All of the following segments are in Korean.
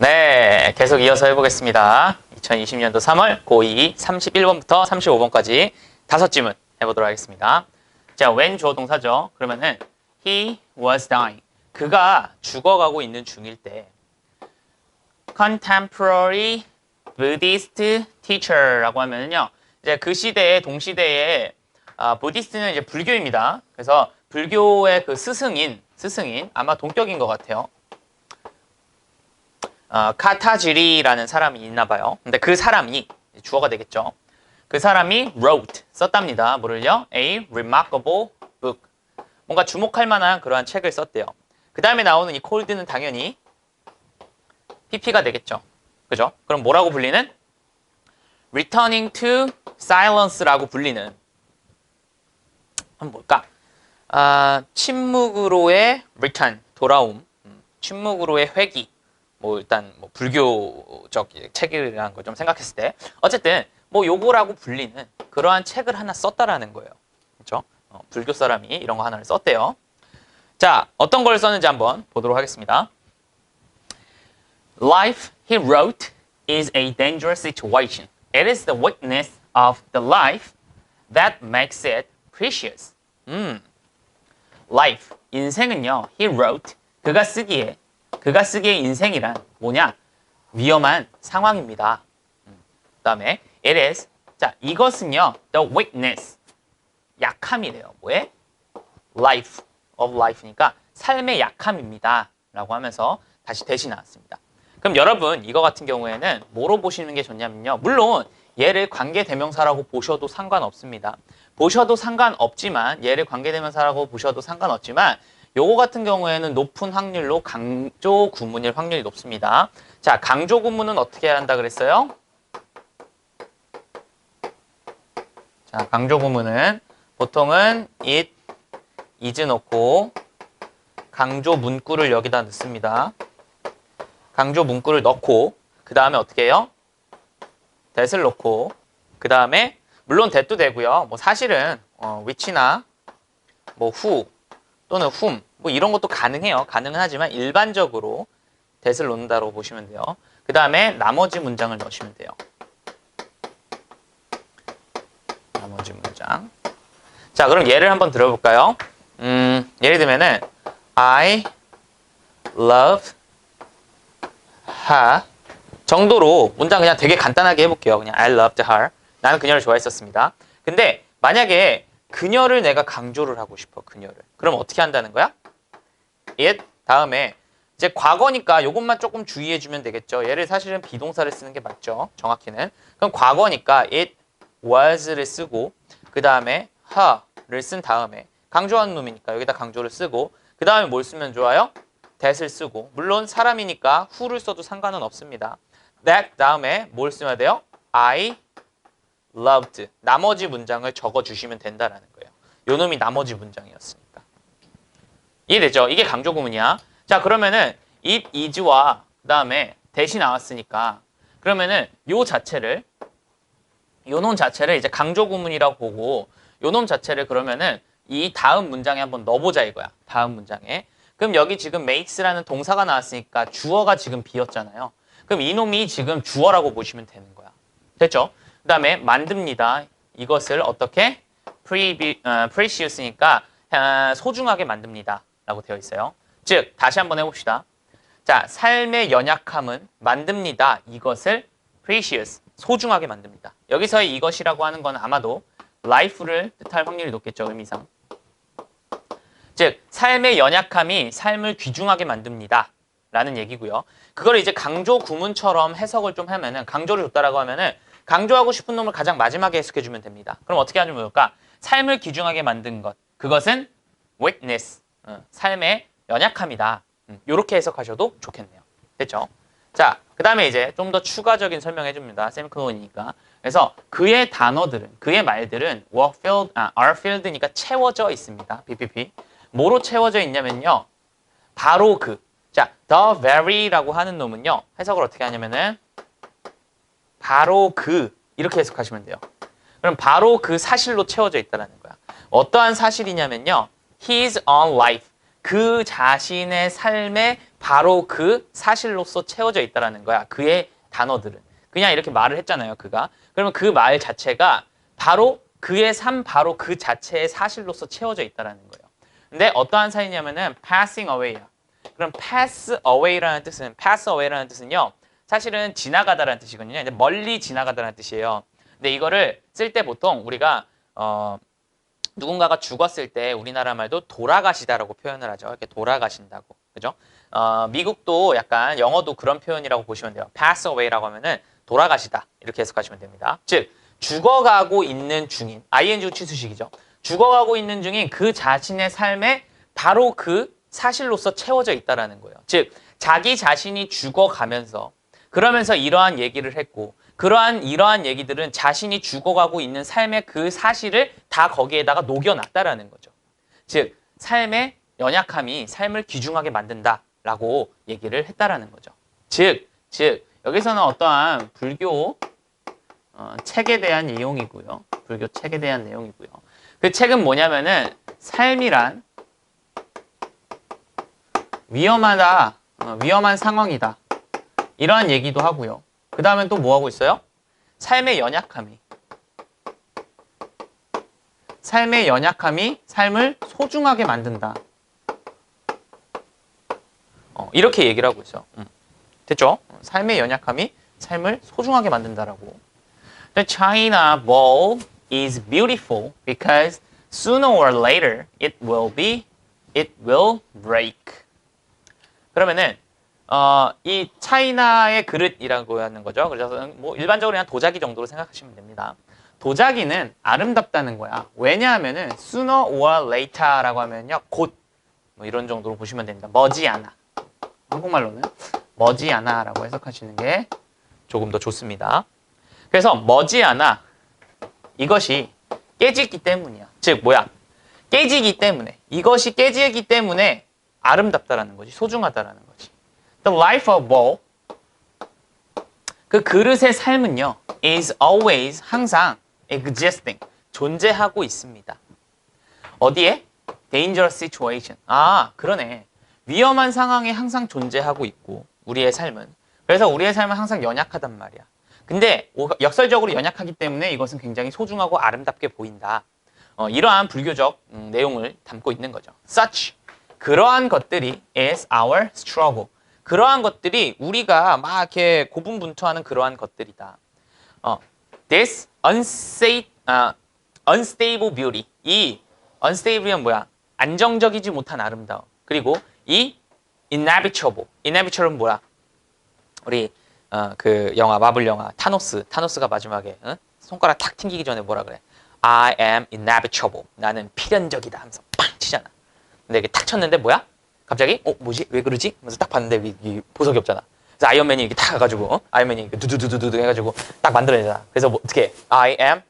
네, 계속 이어서 해보겠습니다. 2020년도 3월 고2 31번부터 35번까지 5질문 해보도록 하겠습니다. 자, when 주어 동사죠. 그러면은 he was dying. 그가 죽어가고 있는 중일 때 contemporary Buddhist teacher라고 하면은요. 이제 그 시대의 동시대에 부디스트는 이제 불교입니다. 그래서 불교의 그 스승인 아마 동격인 것 같아요. 카타지리라는 사람이 있나 봐요. 근데 그 사람이 주어가 되겠죠. 그 사람이 wrote 썼답니다. 뭐를요? A remarkable book. 뭔가 주목할 만한 그러한 책을 썼대요. 그 다음에 나오는 이 cold는 당연히 PP가 되겠죠. 그죠? 그럼 뭐라고 불리는? returning to silence라고 불리는 뭘까? 침묵으로의 return, 돌아옴. 침묵으로의 회귀. 일단 불교적 책이라는 걸 좀 생각했을 때 어쨌든 요거라고 불리는 그러한 책을 하나 썼다라는 거예요. 그렇죠? 불교 사람이 이런 거 하나를 썼대요. 자, 어떤 걸 썼는지 한번 보도록 하겠습니다. Life he wrote is a dangerous situation. It is the weakness of the life that makes it precious. Life, 인생은요. He wrote, 그가 쓰기에 인생이란 뭐냐? 위험한 상황입니다. 그 다음에 it is, 자 이것은요. the weakness, 약함이래요. 뭐에? life, of life니까 삶의 약함입니다. 라고 하면서 다시 대시 나왔습니다. 그럼 여러분 이거 같은 경우에는 뭐로 보시는 게 좋냐면요. 물론 얘를 관계대명사라고 보셔도 상관없습니다. 보셔도 상관없지만 얘를 관계대명사라고 보셔도 상관없지만 요거 같은 경우에는 높은 확률로 강조 구문일 확률이 높습니다. 자, 강조 구문은 어떻게 한다 그랬어요? 자, 강조 구문은 보통은 it, is 넣고 강조 문구를 여기다 넣습니다. 강조 문구를 넣고 그 다음에 어떻게 해요? that을 넣고 그 다음에 물론 that도 되고요. 사실은 which나 who 또는 whom 이런 것도 가능해요. 가능은 하지만 일반적으로 that을 놓는다고 보시면 돼요. 그 다음에 나머지 문장을 넣으시면 돼요. 나머지 문장. 자, 그럼 예를 한번 들어볼까요? 예를 들면은 I love her 정도로 문장 그냥 되게 간단하게 해볼게요. 그냥 I loved her. 나는 그녀를 좋아했었습니다. 근데 만약에 그녀를 내가 강조를 하고 싶어. 그녀를. 그럼 어떻게 한다는 거야? it 다음에 이제 과거니까 이것만 조금 주의해주면 되겠죠. 얘를 사실은 비동사를 쓰는 게 맞죠. 정확히는. 그럼 과거니까 it was를 쓰고 그 다음에 her를 쓴 다음에 강조하는 놈이니까 여기다 강조를 쓰고 그 다음에 뭘 쓰면 좋아요? that을 쓰고 물론 사람이니까 who를 써도 상관은 없습니다. that 다음에 뭘 쓰면 돼요? I loved. 나머지 문장을 적어주시면 된다라는 거예요. 요 놈이 나머지 문장이었으니까. 이해되죠? 이게 강조 구문이야. 자, 그러면은 it is와 그 다음에 that이 나왔으니까 그러면은 요 놈 자체를 이제 강조 구문이라고 보고 요 놈 자체를 그러면은 이 다음 문장에 한번 넣어보자 이거야. 다음 문장에. 그럼 여기 지금 makes라는 동사가 나왔으니까 주어가 지금 비었잖아요. 그럼 이 놈이 지금 주어라고 보시면 되는 거야. 됐죠? 그 다음에 만듭니다. 이것을 어떻게? precious니까 소중하게 만듭니다. 라고 되어 있어요. 즉 다시 한번 해봅시다. 자, 삶의 연약함은 만듭니다. 이것을 precious, 소중하게 만듭니다. 여기서의 이것이라고 하는 건 아마도 life를 뜻할 확률이 높겠죠. 의미상. 즉 삶의 연약함이 삶을 귀중하게 만듭니다. 라는 얘기고요. 그걸 이제 강조 구문처럼 해석을 좀 하면은 강조를 줬다라고 하면은 강조하고 싶은 놈을 가장 마지막에 해석해주면 됩니다. 그럼 어떻게 하면 좋을까? 삶을 귀중하게 만든 것. 그것은 weakness. 삶의 연약함이다. 이렇게 해석하셔도 좋겠네요. 됐죠? 자, 그 다음에 이제 좀 더 추가적인 설명해줍니다. 세미콜론이니까. 그래서 그의 단어들은, 그의 말들은 are filled니까 채워져 있습니다. BPP. 뭐로 채워져 있냐면요. 바로 그. 자, the very라고 하는 놈은요. 해석을 어떻게 하냐면은 바로 그 이렇게 해석하시면 돼요. 그럼 바로 그 사실로 채워져 있다는 거야. 어떠한 사실이냐면요. His own life. 그 자신의 삶에 바로 그 사실로서 채워져 있다라는 거야. 그의 단어들은. 그냥 이렇게 말을 했잖아요, 그가. 그러면 그 말 자체가 바로 그의 삶 바로 그 자체의 사실로서 채워져 있다라는 거예요. 근데 어떠한 사이냐면은 passing away야. 그럼 pass away라는 뜻은요. 사실은 지나가다라는 뜻이거든요. 근데 멀리 지나가다라는 뜻이에요. 근데 이거를 쓸 때 보통 우리가 누군가가 죽었을 때 우리나라 말도 돌아가시다라고 표현을 하죠. 이렇게 돌아가신다고. 그죠? 미국도 약간 영어도 그런 표현이라고 보시면 돼요. pass away라고 하면은 돌아가시다. 이렇게 해석하시면 됩니다. 즉, 죽어가고 있는 중인, ing 취수식이죠. 죽어가고 있는 중인 그 자신의 삶에 바로 그 사실로서 채워져 있다라는 거예요. 즉, 자기 자신이 죽어가면서 그러면서 이러한 얘기를 했고 이러한 얘기들은 자신이 죽어가고 있는 삶의 그 사실을 다 거기에다가 녹여놨다라는 거죠. 즉, 삶의 연약함이 삶을 귀중하게 만든다라고 얘기를 했다라는 거죠. 즉 여기서는 어떠한 불교 책에 대한 내용이고요. 불교 책에 대한 내용이고요. 그 책은 뭐냐면은 삶이란 위험하다, 위험한 상황이다. 이러한 얘기도 하고요. 그 다음엔 또 뭐 하고 있어요? 삶의 연약함이 삶을 소중하게 만든다. 이렇게 얘기를 하고 있어요. 됐죠? 삶의 연약함이 삶을 소중하게 만든다라고. The China bowl is beautiful because sooner or later it will break. 그러면은 이 차이나의 그릇이라고 하는 거죠. 그래서 뭐 일반적으로 그냥 도자기 정도로 생각하시면 됩니다. 도자기는 아름답다는 거야. 왜냐하면은 sooner or later라고 하면요, 곧 뭐 이런 정도로 보시면 됩니다. 머지않아. 한국말로는 머지않아라고 해석하시는 게 조금 더 좋습니다. 그래서 머지않아 이것이 깨지기 때문이야. 즉 뭐야? 깨지기 때문에, 이것이 깨지기 때문에 아름답다라는 거지, 소중하다라는 거지. The life of bowl, 그 그릇의 삶은요, is always, 항상 existing, 존재하고 있습니다. 어디에? Dangerous situation. 그러네. 위험한 상황에 항상 존재하고 있고, 우리의 삶은. 그래서 우리의 삶은 항상 연약하단 말이야. 근데 역설적으로 연약하기 때문에 이것은 굉장히 소중하고 아름답게 보인다. 이러한 불교적 내용을 담고 있는 거죠. Such, 그러한 것들이 is our struggle. 그러한 것들이 우리가 막 이렇게 고분분투하는 그러한 것들이다. This unstable beauty. 이 unstable은 뭐야? 안정적이지 못한 아름다움. 그리고 이 inevitable. inevitable 뭐야? 우리 그 영화, 마블 영화 타노스가 마지막에 손가락 탁 튕기기 전에 뭐라 그래? I am inevitable. 나는 필연적이다 하면서 팡 치잖아. 근데 이게 탁 쳤는데 뭐야? 갑자기 뭐지? 왜 그러지? 하면서 딱 봤는데 이 보석이 없잖아. 그래서 아이언맨이 이렇게 탁 가가지고 아이언맨이 두두두두두 해가지고 딱 만들어내잖아. 그래서 뭐 어떻게? I am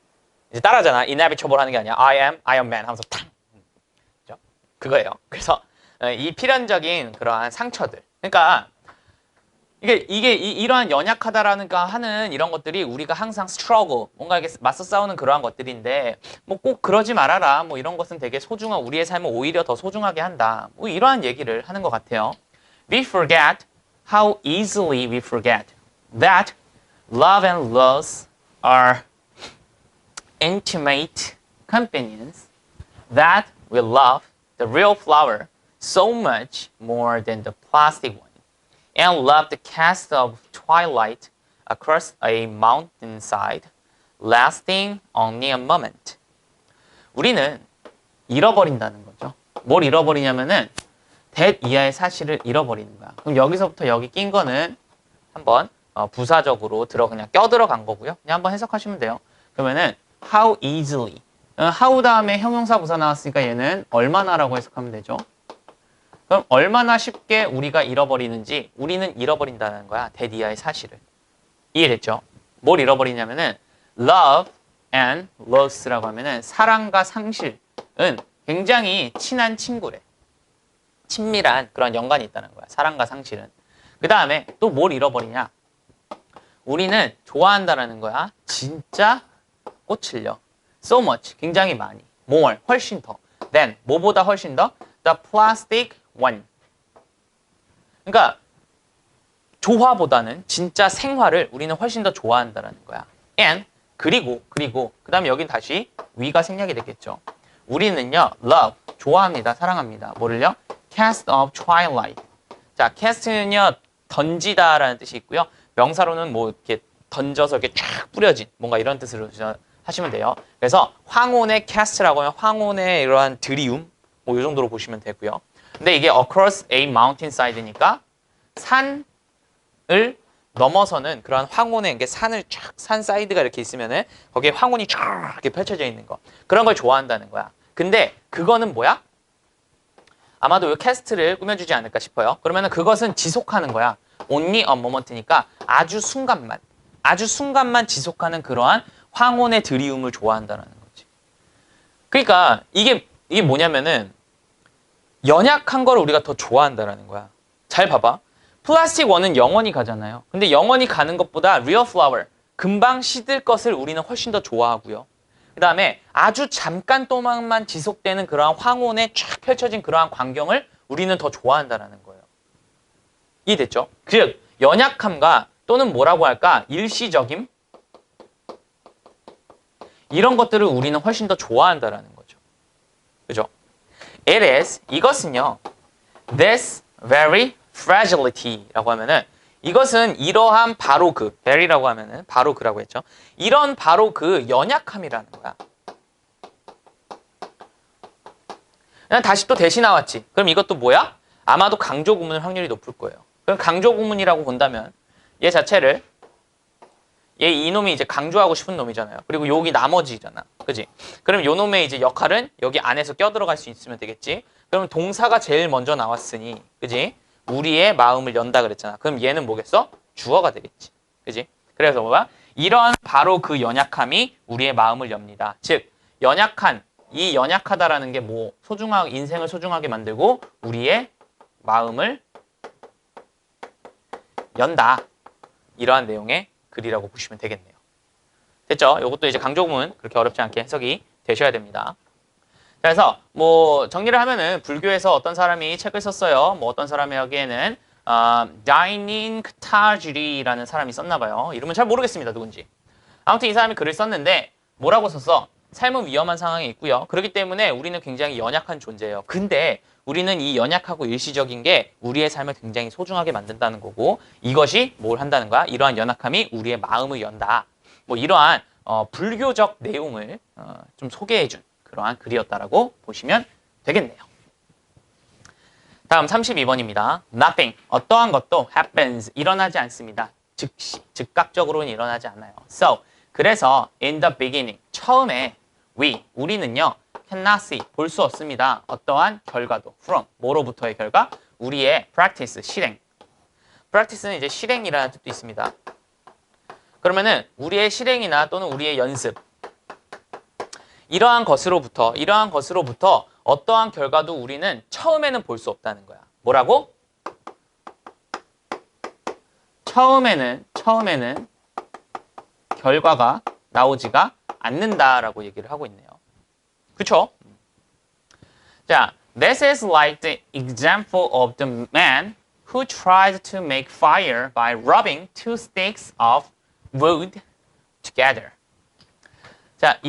이제 따라하잖아. inevitable 하는 게 아니야. I am Iron Man 하면서 탁. 그죠? 그거예요. 그래서 이 필연적인 그러한 상처들. 그러니까 이게 이러한 연약하다라는가 하는 이런 것들이 우리가 항상 struggle, 뭔가 이렇게 맞서 싸우는 그러한 것들인데 뭐 꼭 그러지 말아라. 뭐 이런 것은 되게 소중한, 우리의 삶을 오히려 더 소중하게 한다. 뭐 이러한 얘기를 하는 것 같아요. We forget how easily we forget that love and loss are intimate companions, that we love the real flower so much more than the plastic one, and love the cast of twilight across a mountainside, lasting only a moment. 우리는 잃어버린다는 거죠. 뭘 잃어버리냐면은 that 이하의 사실을 잃어버리는 거야. 그럼 여기서부터 여기 낀 거는 한번 부사적으로 그냥 껴들어간 거고요. 그냥 한번 해석하시면 돼요. 그러면은 how easily, how 다음에 형용사 부사 나왔으니까 얘는 얼마나라고 해석하면 되죠. 그럼 얼마나 쉽게 우리가 잃어버리는지, 우리는 잃어버린다는 거야. that 이하의 사실을. 이해됐죠? 뭘 잃어버리냐면은 love and loss라고 하면은 사랑과 상실은 굉장히 친한 친구래. 친밀한 그런 연관이 있다는 거야. 사랑과 상실은. 그 다음에 또 뭘 잃어버리냐? 우리는 좋아한다라는 거야. 진짜 꽂힐려. So much, 굉장히 많이. more, 훨씬 더. than, 뭐보다 훨씬 더? The plastic one. 그러니까 조화보다는 진짜 생활을 우리는 훨씬 더 좋아한다라는 거야. And 그리고 그다음에 여긴 다시 위가 생략이 됐겠죠. 우리는요 love 좋아합니다, 사랑합니다. 뭐를요? cast of twilight. 자, cast는요 던지다라는 뜻이 있고요. 명사로는 뭐 이렇게 던져서 이렇게 쫙 뿌려진 뭔가 이런 뜻으로 하시면 돼요. 그래서 황혼의 cast라고 하면 황혼의 이러한 드리움 뭐 이 정도로 보시면 되고요. 근데 이게 across a mountainside니까 산을 넘어서는 그런 황혼의 이게 산을 쫙 산 사이드가 이렇게 있으면은 거기에 황혼이 쫙 이렇게 펼쳐져 있는 거 그런 걸 좋아한다는 거야. 근데 그거는 뭐야? 아마도 이 캐스트를 꾸며주지 않을까 싶어요. 그러면은 그것은 지속하는 거야. only a moment니까 아주 순간만 지속하는 그러한 황혼의 드리움을 좋아한다는 거지. 그러니까 이게 뭐냐면은 연약한 걸 우리가 더 좋아한다라는 거야. 잘 봐봐. 플라스틱 원은 영원히 가잖아요. 근데 영원히 가는 것보다 real flower, 금방 시들 것을 우리는 훨씬 더 좋아하고요. 그 다음에 아주 잠깐 동안만 지속되는 그러한 황혼에 쫙 펼쳐진 그러한 광경을 우리는 더 좋아한다라는 거예요. 이해됐죠? 즉 연약함과 또는 뭐라고 할까? 일시적임? 이런 것들을 우리는 훨씬 더 좋아한다라는 거죠. 그죠? It is, 이것은요. This very fragility라고 하면은 이것은 이러한 바로 그 very라고 하면은 바로 그라고 했죠. 이런 바로 그 연약함이라는 거야. 그냥 다시 또 대시 나왔지. 그럼 이것도 뭐야? 아마도 강조 구문일 확률이 높을 거예요. 그럼 강조 구문이라고 본다면 얘 자체를 얘 이놈이 이제 강조하고 싶은 놈이잖아요. 그리고 여기 나머지잖아. 그지? 그럼 요 놈의 이제 역할은 여기 안에서 껴들어갈 수 있으면 되겠지. 그럼 동사가 제일 먼저 나왔으니, 그지? 우리의 마음을 연다 그랬잖아. 그럼 얘는 뭐겠어? 주어가 되겠지. 그지? 그래서 뭐야? 이런 바로 그 연약함이 우리의 마음을 엽니다. 즉, 이 연약하다라는 게 뭐, 인생을 소중하게 만들고 우리의 마음을 연다. 이러한 내용의 글이라고 보시면 되겠네요. 됐죠? 이것도 이제 강조문 그렇게 어렵지 않게 해석이 되셔야 됩니다. 그래서 뭐 정리를 하면은 불교에서 어떤 사람이 책을 썼어요. 뭐 어떤 사람이 여기에는 다이닌 크타지리라는 사람이 썼나 봐요. 이름은 잘 모르겠습니다. 누군지. 아무튼 이 사람이 글을 썼는데 뭐라고 썼어? 삶은 위험한 상황에 있고요. 그렇기 때문에 우리는 굉장히 연약한 존재예요. 근데 우리는 이 연약하고 일시적인 게 우리의 삶을 굉장히 소중하게 만든다는 거고 이것이 뭘 한다는 거야? 이러한 연약함이 우리의 마음을 연다. 뭐 이러한 불교적 내용을 좀 소개해준 그러한 글이었다라고 보시면 되겠네요. 다음 32번입니다. Nothing, 어떠한 것도 happens, 일어나지 않습니다. 즉시, 즉각적으로는 일어나지 않아요. So, 그래서 in the beginning, 처음에 우리는요 cannot see, 볼 수 없습니다. 어떠한 결과도 from, 뭐로부터의 결과? 우리의 practice, 실행. practice는 이제 실행이라는 뜻도 있습니다. 그러면은 우리의 실행이나 또는 우리의 연습 이러한 것으로부터 어떠한 결과도 우리는 처음에는 볼 수 없다는 거야. 뭐라고? 처음에는 결과가 나오지가 않는다라고 얘기를 하고 있네요. 그쵸? 자, this is like the example of the man who tried to make fire by rubbing two sticks of wood together. 자,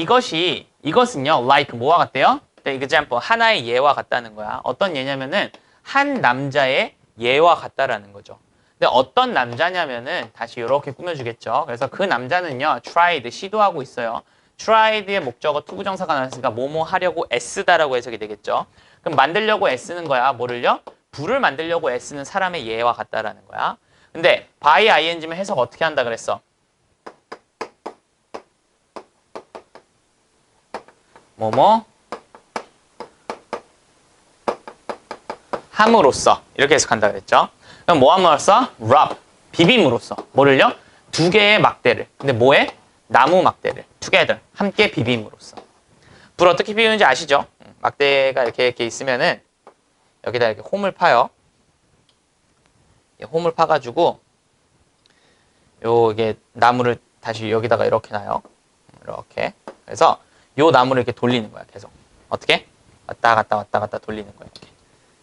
이것은요, like 뭐와 같대요? The example, 하나의 예와 같다는 거야. 어떤 예냐면은 한 남자의 예와 같다라는 거죠. 근데 어떤 남자냐면은 다시 이렇게 꾸며주겠죠. 그래서 그 남자는요, tried, 시도하고 있어요. tried의 목적어 투부정사가 나왔으니까 뭐뭐 하려고 애쓰다라고 해석이 되겠죠. 그럼 만들려고 애쓰는 거야. 뭐를요? 불을 만들려고 애쓰는 사람의 예와 같다라는 거야. 근데 by ing면 해석 어떻게 한다 그랬어? 뭐뭐 함으로써 이렇게 해석한다 그랬죠. 그럼 뭐 함으로써? rub, 비빔으로써. 뭐를요? 두 개의 막대를. 근데 뭐에? 나무 막대를. together, 함께 비빔으로써. 불 어떻게 비비는지 아시죠? 막대가 이렇게 있으면은 여기다 이렇게 홈을 파요. 홈을 파가지고 이게 나무를 다시 여기다가 이렇게 놔요. 이렇게. 그래서 요 나무를 이렇게 돌리는 거야. 계속. 어떻게? 왔다 갔다 돌리는 거야. 이렇게.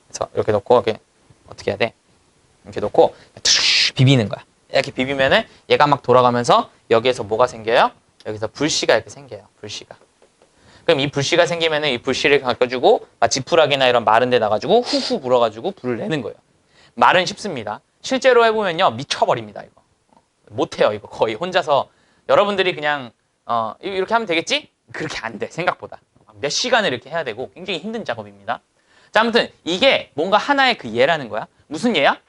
그래서 이렇게 놓고 이렇게 어떻게 해야 돼? 이렇게 놓고 비비는 거야. 이렇게 비비면은 얘가 막 돌아가면서 여기에서 뭐가 생겨요? 여기서 불씨가 이렇게 생겨요. 불씨가. 그럼 이 불씨가 생기면은 이 불씨를 가져주고 지푸라기나 이런 마른 데 놔가지고 후후 불어가지고 불을 내는 거예요. 말은 쉽습니다. 실제로 해보면요 미쳐버립니다. 이거 못해요. 이거 거의 혼자서 여러분들이 그냥 이렇게 하면 되겠지? 그렇게 안 돼. 생각보다 몇 시간을 이렇게 해야 되고 굉장히 힘든 작업입니다. 자, 아무튼 이게 뭔가 하나의 그 예라는 거야. 무슨 예야?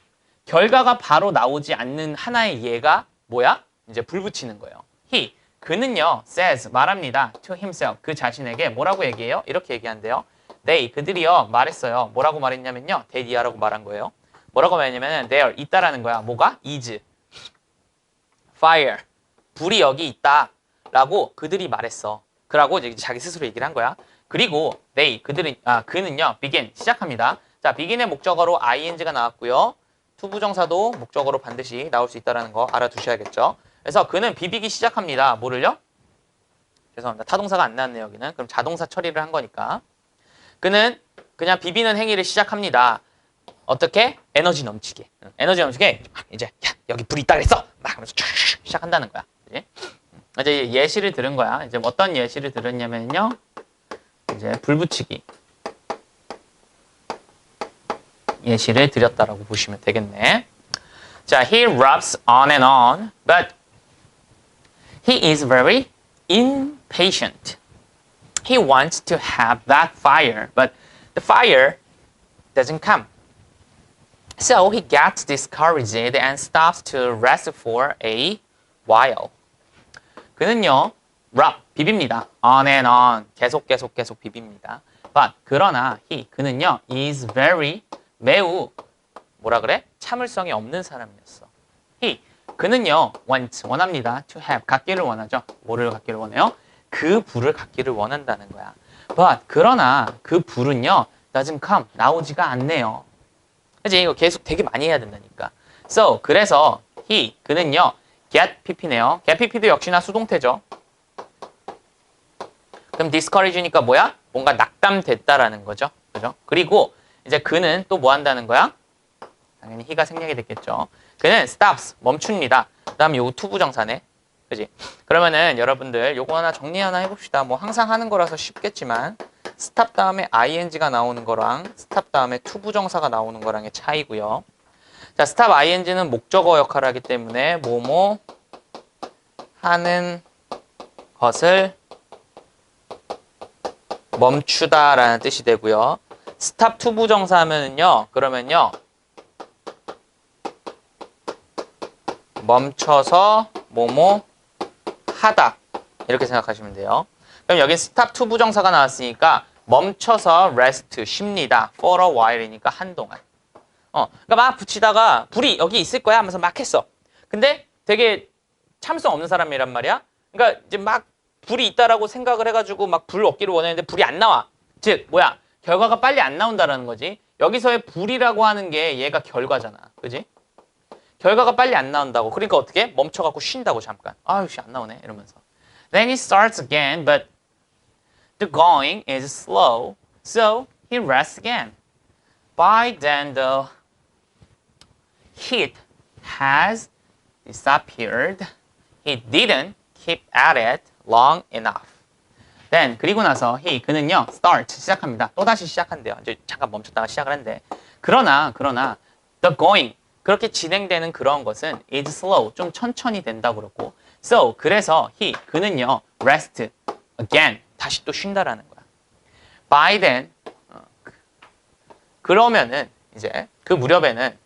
결과가 바로 나오지 않는 하나의 예가 뭐야? 이제 불 붙이는 거예요. He, 그는요, says, 말합니다. To himself, 그 자신에게 뭐라고 얘기해요? 이렇게 얘기한대요. They, 그들이요, 말했어요. 뭐라고 말했냐면요, there이라고 말한 거예요. 뭐라고 말했냐면 there, 있다라는 거야. 뭐가? is, fire, 불이 여기 있다. 라고 그들이 말했어. 그러고 이제 자기 스스로 얘기를 한 거야. 그리고 they, 그는요, begin, 시작합니다. 자, begin의 목적어로 ing가 나왔고요. 투부정사도 목적어로 반드시 나올 수 있다는 거 알아두셔야겠죠. 그래서 그는 비비기 시작합니다. 뭐를요? 죄송합니다. 타동사가 안 나왔네요. 여기는. 그럼 자동사 처리를 한 거니까. 그는 그냥 비비는 행위를 시작합니다. 어떻게? 에너지 넘치게. 에너지 넘치게 이제 야, 여기 불이 있다 그랬어. 막 하면서 촤 시작한다는 거야. 그치? 이제 예시를 들은 거야. 이제 어떤 예시를 들었냐면요. 이제 불 붙이기. 예시를 드렸다라고 보시면 되겠네. 자, he rubs on and on, but he is very impatient. He wants to have that fire, but the fire doesn't come. So he gets discouraged and stops to rest for a while. 그는요, rub, 비빕니다. on and on, 계속 비빕니다. But, 그러나 그는요, is very, 매우 뭐라 그래? 참을성이 없는 사람이었어. 그는요, wants, 원합니다. to have, 갖기를 원하죠. 뭐를 갖기를 원해요? 그 불을 갖기를 원한다는 거야. But, 그러나 그 불은요, doesn't come, 나오지가 않네요. 그치? 이거 계속 되게 많이 해야 된다니까. So, 그래서 그는요, get pp네요. get pp도 역시나 수동태죠. 그럼 discourage니까 뭐야? 뭔가 낙담됐다라는 거죠. 그죠? 그리고 이제 그는 또 뭐 한다는 거야? 당연히 he가 생략이 됐겠죠. 그는 stops, 멈춥니다. 그 다음 요거 투부정사네. 그지? 그러면은 여러분들 요거 하나 정리 하나 해봅시다. 뭐 항상 하는 거라서 쉽겠지만 stop 다음에 ing가 나오는 거랑 stop 다음에 투부정사가 나오는 거랑의 차이고요. 자, stop ing는 목적어 역할을 하기 때문에 뭐뭐 하는 것을 멈추다라는 뜻이 되고요. 스탑 투부정사 하면은요, 그러면요, 멈춰서 뭐뭐 하다 이렇게 생각하시면 돼요. 그럼 여기 스탑 투부정사가 나왔으니까 멈춰서 rest 쉽니다. for a while이니까 한동안. 그러니까 막 붙이다가 불이 여기 있을 거야 하면서 막 했어. 근데 되게 참을성 없는 사람이란 말이야. 그러니까 이제 막 불이 있다라고 생각을 해가지고 막 불 얻기를 원했는데 불이 안 나와. 즉 뭐야? 결과가 빨리 안 나온다라는 거지. 여기서의 불이라고 하는 게 얘가 결과잖아. 그지? 결과가 빨리 안 나온다고. 그러니까 어떻게? 멈춰갖고 쉰다고 잠깐. 아유, 안 나오네. 이러면서. Then he starts again, but the going is slow, so he rests again. By then the heat has disappeared. He didn't keep at it long enough. Then 그리고 나서 그는요 start 시작합니다. 또 다시 시작한대요. 이제 잠깐 멈췄다가 시작을 한대. 그러나 the going 그렇게 진행되는 그런 것은 is slow 좀 천천히 된다고 그러고 so 그래서 그는요 rest again 다시 또 쉰다라는 거야. By then 그러면은 이제 그 무렵에는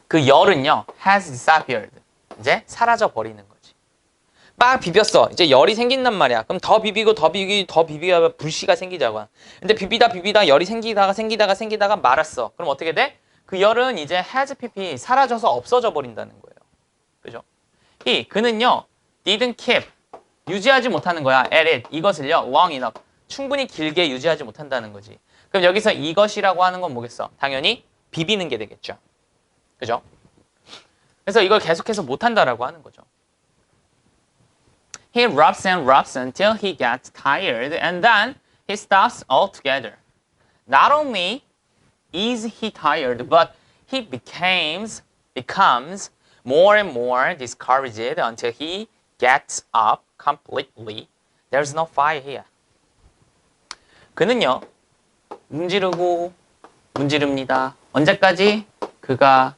그 열은요 has disappeared 이제 사라져 버리는 거지. 막 비볐어. 이제 열이 생긴단 말이야. 그럼 더 비비고 불씨가 생기자고. 근데 비비다 열이 생기다가 말았어. 그럼 어떻게 돼? 그 열은 이제 has pp 사라져서 없어져 버린다는 거예요. 그죠? 그는요 didn't keep 유지하지 못하는 거야. at it 이것을요 long enough 충분히 길게 유지하지 못한다는 거지. 그럼 여기서 이것이라고 하는 건 뭐겠어? 당연히 비비는 게 되겠죠. 그죠? 그래서 이걸 계속해서 못한다라고 하는 거죠. He rubs and rubs until he gets tired and then he stops altogether. Not only is he tired, but he becomes more and more discouraged until he gets up completely. There's no fire here. 그는요, 문지릅니다. 언제까지? 그가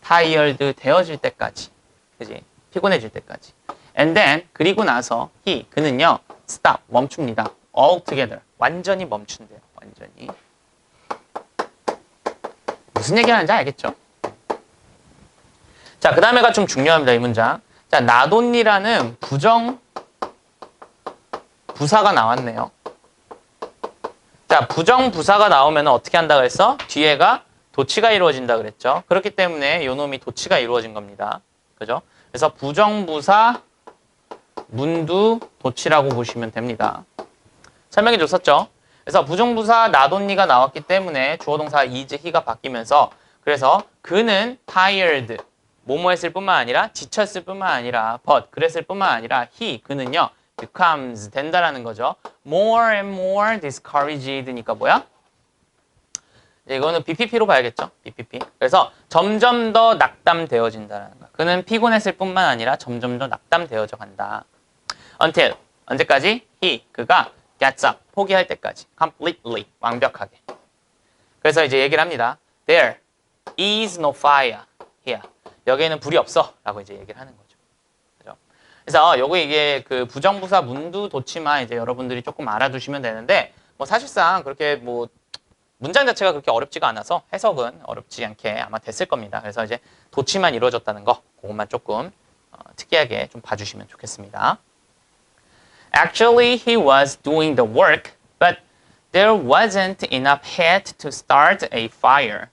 tired 되어질 때까지. 그지? 피곤해질 때까지. And then, 그리고 나서 그는요, stop, 멈춥니다. altogether, 완전히 멈춘대요. 완전히. 무슨 얘기하는지 알겠죠? 자, 그 다음에가 좀 중요합니다. 이 문장. 자, not only라는 부정 부사가 나왔네요. 자, 부정 부사가 나오면 어떻게 한다고 했어? 뒤에가 도치가 이루어진다 그랬죠. 그렇기 때문에 요 놈이 도치가 이루어진 겁니다. 그죠? 그래서 부정부사 문두 도치라고 보시면 됩니다. 설명해 줬었죠. 그래서 부정부사 not only가 나왔기 때문에 주어동사 is, he가 바뀌면서 그래서 그는 tired, 뭐뭐 했을 뿐만 아니라 지쳤을 뿐만 아니라 but, 그랬을 뿐만 아니라 그는요 becomes, 된다라는 거죠. more and more discouraged니까 뭐야? 이거는 BPP로 봐야겠죠. BPP. 그래서 점점 더 낙담되어진다라는 거. 그는 피곤했을 뿐만 아니라 점점 더 낙담되어져 간다. Until, 언제까지? 그가 gets up, 포기할 때까지. Completely, 완벽하게. 그래서 이제 얘기를 합니다. There is no fire here. 여기에는 불이 없어. 라고 이제 얘기를 하는 거죠. 그죠? 그래서 요거 이게 그 부정부사 문두 도치만 이제 여러분들이 조금 알아두시면 되는데, 뭐 사실상 그렇게 뭐 문장 자체가 그렇게 어렵지가 않아서 해석은 어렵지 않게 아마 됐을 겁니다. 그래서 이제 도치만 이루어졌다는 거, 그것만 조금 특이하게 좀 봐주시면 좋겠습니다. Actually, he was doing the work, but there wasn't enough heat to start a fire.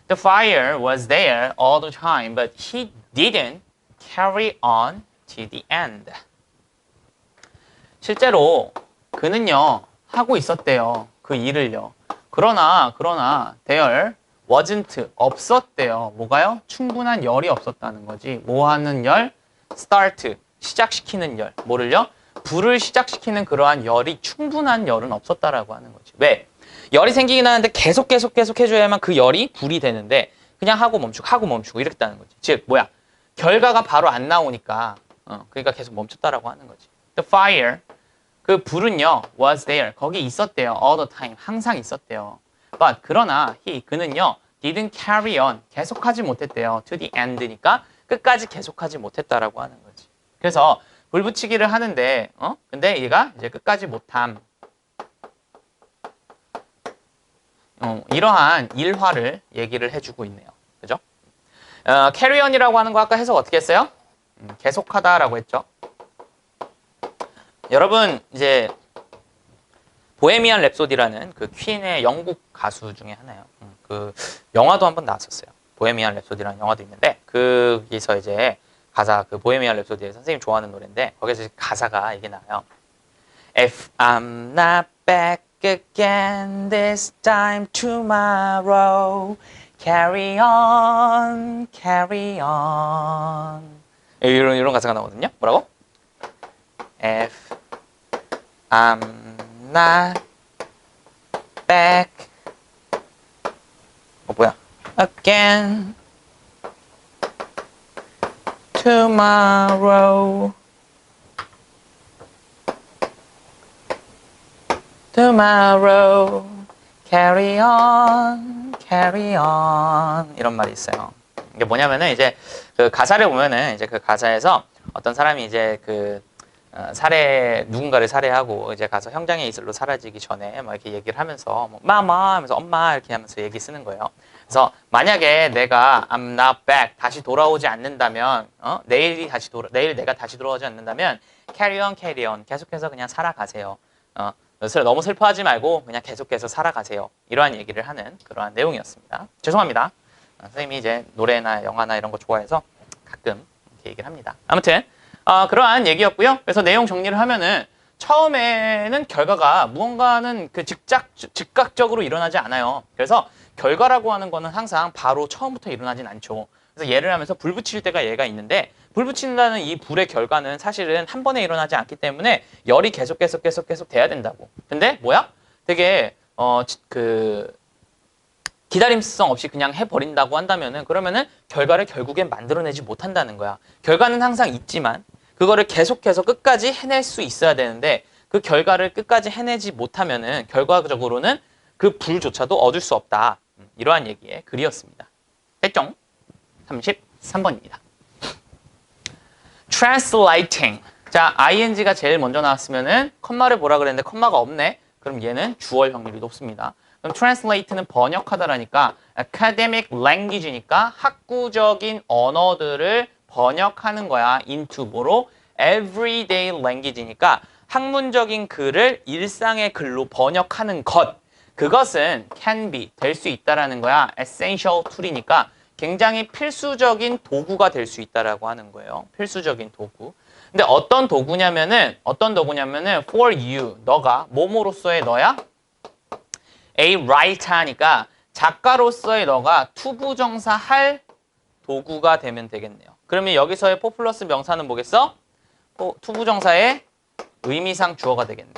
The fire was there all the time, but he didn't carry on to the end. 실제로 그는요, 하고 있었대요. 그 일을요. 그러나 there wasn't, 없었대요. 뭐가요? 충분한 열이 없었다는 거지. 뭐 하는 열? start, 시작시키는 열. 뭐를요? 불을 시작시키는 그러한 열이, 충분한 열은 없었다라고 하는 거지. 왜? 열이 생기긴 하는데 계속 해줘야만 그 열이 불이 되는데 그냥 하고 멈추고 이랬다는 거지. 즉 뭐야? 결과가 바로 안 나오니까 그러니까 계속 멈췄다라고 하는 거지. The fire, 그 불은요, was there, 거기 있었대요. all the time, 항상 있었대요. But 그러나 그는요, didn't carry on, 계속하지 못했대요. to the end니까 끝까지 계속하지 못했다라고 하는 거지. 그래서 불 붙이기를 하는데 근데 얘가 이제 끝까지 못함. 이러한 일화를 얘기를 해주고 있네요. 그죠? carry on이라고 하는 거 아까 해석 어떻게 했어요? 계속하다라고 했죠. 여러분 이제 보헤미안 랩소디라는 그 퀸의 영국 가수 중에 하나예요. 그 영화도 한번 나왔었어요. 보헤미안 랩소디라는 영화도 있는데 거기서 이제 가사, 그 보헤미안 랩소디에 선생님 좋아하는 노래인데 거기서 가사가 이게 나와요. If I'm not back again this time tomorrow, carry on, carry on. 이런 가사가 나오거든요. 뭐라고? If I'm not back again tomorrow carry on 이런 말이 있어요. 이게 뭐냐면은 이제 그 가사를 보면은 이제 그 가사에서 어떤 사람이 이제 그 누군가를 살해하고 이제 가서 형장의 이슬로 사라지기 전에 막 이렇게 얘기를 하면서 뭐 마마 하면서 엄마 이렇게 하면서 얘기 쓰는 거예요. 그래서 만약에 내가 I'm not back, 다시 돌아오지 않는다면 내일 내가 다시 돌아오지 않는다면 carry on 계속해서 그냥 살아가세요. 너무 슬퍼하지 말고 그냥 계속해서 살아가세요. 이러한 얘기를 하는 그러한 내용이었습니다. 죄송합니다. 선생님이 이제 노래나 영화나 이런 거 좋아해서 가끔 이렇게 얘기를 합니다. 아무튼 그러한 얘기였고요. 그래서 내용 정리를 하면은 처음에는 결과가 무언가는 그 즉각적으로 일어나지 않아요. 그래서 결과라고 하는 거는 항상 바로 처음부터 일어나진 않죠. 그래서 예를 하면서 불 붙일 때가 얘가 있는데 불 붙인다는 이 불의 결과는 사실은 한 번에 일어나지 않기 때문에 열이 계속 돼야 된다고. 근데 뭐야? 되게 기다림성 없이 그냥 해버린다고 한다면은 그러면은 결과를 결국엔 만들어내지 못한다는 거야. 결과는 항상 있지만 그거를 계속해서 끝까지 해낼 수 있어야 되는데 그 결과를 끝까지 해내지 못하면은 결과적으로는 그 불조차도 얻을 수 없다. 이러한 얘기의 글이었습니다. 됐죠? 33번입니다. translating. 자, ing가 제일 먼저 나왔으면은 컴마를 보라 그랬는데 컴마가 없네. 그럼 얘는 주어일 확률이 높습니다. 그럼 translate는 번역하다라니까 academic language니까 학구적인 언어들을 번역하는 거야. into 뭐로? everyday language니까 학문적인 글을 일상의 글로 번역하는 것. 그것은 can be, 될 수 있다라는 거야. essential tool이니까 굉장히 필수적인 도구가 될 수 있다라고 하는 거예요. 필수적인 도구. 근데 어떤 도구냐면은 for you, 너가 뭐뭐로서의 너야? a writer 하니까 작가로서의 너가 투부정사 할 도구가 되면 되겠네요. 그러면 여기서의 for 플러스 명사는 뭐겠어? 투부정사의 의미상 주어가 되겠네.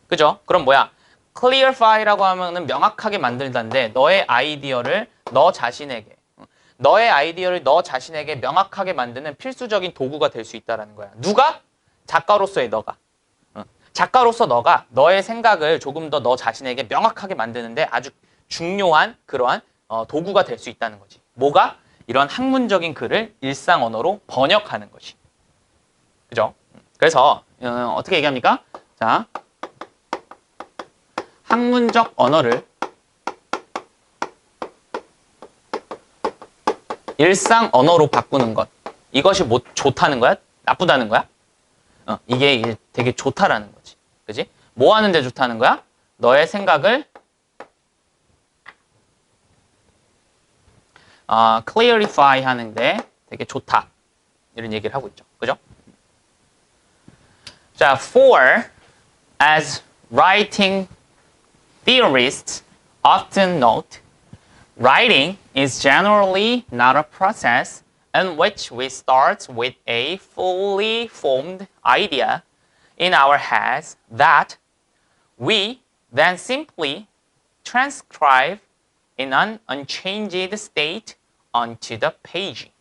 그죠? 그럼 뭐야? clarify라고 하면은 명확하게 만들다인데 너의 아이디어를 너 자신에게 명확하게 만드는 필수적인 도구가 될 수 있다는 거야. 누가? 작가로서의 너가. 작가로서 너가 너의 생각을 조금 더 너 자신에게 명확하게 만드는데 아주 중요한 그러한 도구가 될 수 있다는 거지. 뭐가? 이런 학문적인 글을 일상 언어로 번역하는 것이. 그죠? 그래서 어떻게 얘기합니까? 자, 학문적 언어를 일상 언어로 바꾸는 것. 이것이 뭐 좋다는 거야? 나쁘다는 거야? 이게 되게 좋다라는 거지. 그지? 뭐 하는데 좋다는 거야? 너의 생각을 clarify 하는데 되게 좋다. 이런 얘기를 하고 있죠. 그죠? 자, for as writing theorists often note, writing is generally not a process in which we start with a fully formed idea in our heads that we then simply transcribe in an unchanged state onto the page.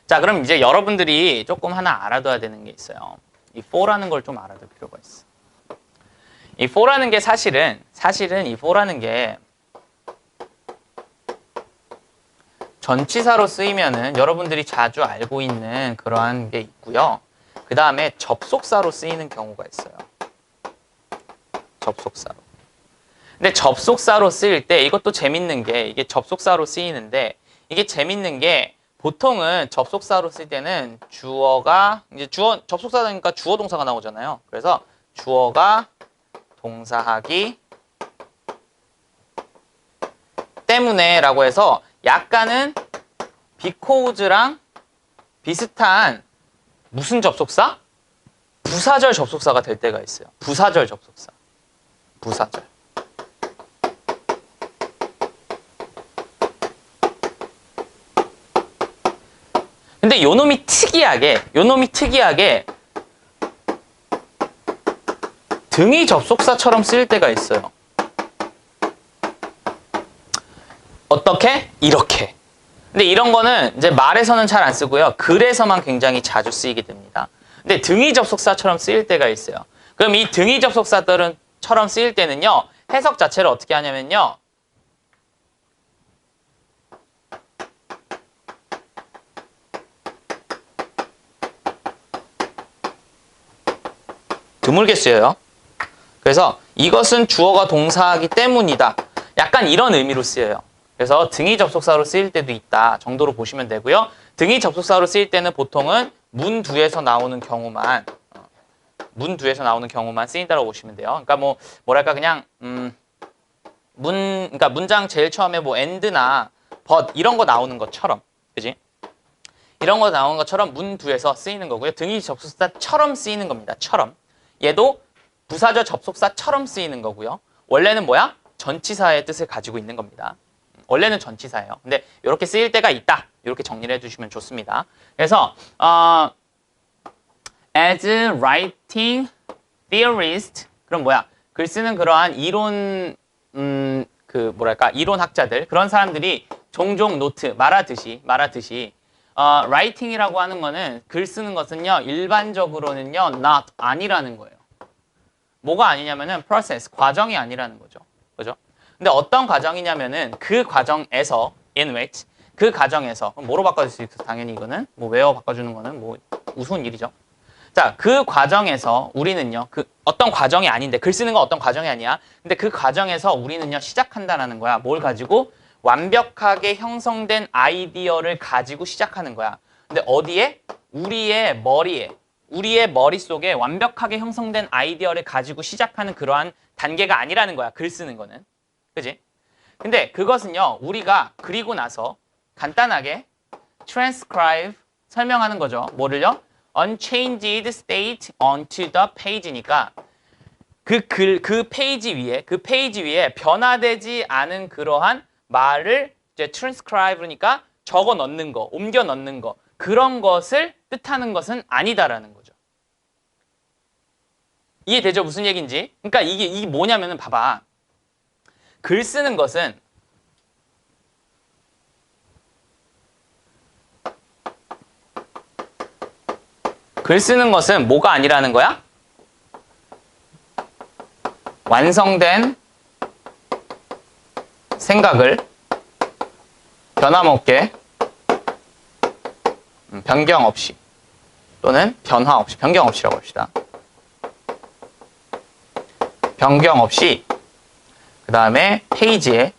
자, 그럼 이제 여러분들이 조금 하나 알아둬야 되는 게 있어요. 이 for라는 걸 좀 알아둘 필요가 있어. 이 for라는 게 사실은 이 for라는 게 전치사로 쓰이면은 여러분들이 자주 알고 있는 그러한 게 있고요. 그 다음에 접속사로 쓰이는 경우가 있어요. 접속사로. 근데 접속사로 쓰일 때 이것도 재밌는 게 이게 접속사로 쓰이는데 이게 재밌는 게 보통은 접속사로 쓸 때는 주어가 이제 접속사니까 주어 동사가 나오잖아요. 그래서 주어가 동사하기 때문에라고 해서 약간은 because랑 비슷한 무슨 접속사? 부사절 접속사가 될 때가 있어요. 부사절 접속사. 부사절. 근데 요놈이 특이하게 등위 접속사처럼 쓰일 때가 있어요. 어떻게? 이렇게. 근데 이런 거는 이제 말에서는 잘 안 쓰고요. 글에서만 굉장히 자주 쓰이게 됩니다. 근데 등위 접속사처럼 쓰일 때가 있어요. 그럼 이 등위 접속사들은처럼 쓰일 때는요. 해석 자체를 어떻게 하냐면요. 드물게 쓰여요. 그래서 이것은 주어가 동사하기 때문이다. 약간 이런 의미로 쓰여요. 그래서 등위 접속사로 쓰일 때도 있다 정도로 보시면 되고요. 등위 접속사로 쓰일 때는 보통은 문 뒤에서 나오는 경우만 쓰인다고 보시면 돼요. 그러니까 뭐랄까 그냥 그러니까 문장 제일 처음에 뭐 and나 but 이런 거 나오는 것처럼, 그지? 이런 거 나오는 것처럼 문 뒤에서 쓰이는 거고요. 등위 접속사처럼 쓰이는 겁니다. 처럼. 얘도 부사절 접속사처럼 쓰이는 거고요. 원래는 뭐야? 전치사의 뜻을 가지고 있는 겁니다. 원래는 전치사예요. 근데 이렇게 쓰일 때가 있다. 이렇게 정리를 해주시면 좋습니다. 그래서 as writing theorist, 그럼 뭐야? 글 쓰는 그러한 이론 그 뭐랄까 이론학자들 그런 사람들이 종종 노트 말하듯이 writing이라고 하는 거는 글 쓰는 것은요 일반적으로는요 not 아니라는 거예요. 뭐가 아니냐면은 process 과정이 아니라는 거죠. 그죠? 근데 어떤 과정이냐면은 그 과정에서 in which 그 과정에서 뭐로 바꿔줄 수 있어? 당연히 이거는 뭐 외워 바꿔주는 거는 뭐 우스운 일이죠. 자, 그 과정에서 우리는요, 그 어떤 과정이 아닌데, 글 쓰는 건 어떤 과정이 아니야. 근데 그 과정에서 우리는요, 시작한다라는 거야. 뭘 가지고? 완벽하게 형성된 아이디어를 가지고 시작하는 거야. 근데 어디에? 우리의 머리에, 우리의 머릿속에 완벽하게 형성된 아이디어를 가지고 시작하는 그러한 단계가 아니라는 거야. 글 쓰는 거는. 그지? 근데 그것은요, 우리가 그리고 나서 간단하게 transcribe 설명하는 거죠. 뭐를요? unchanged state onto the page니까 그 페이지 위에 변화되지 않은 그러한 말을 이제 transcribe니까 적어 넣는 거, 옮겨 넣는 거 그런 것을 뜻하는 것은 아니다라는 거죠. 이해되죠? 무슨 얘기인지? 그러니까 이게 뭐냐면은 봐봐. 글 쓰는 것은 뭐가 아니라는 거야? 완성된 생각을 변함없게 변경 없이 또는 변화 없이 변경 없이라고 합시다. 변경 없이 그 다음에 페이지에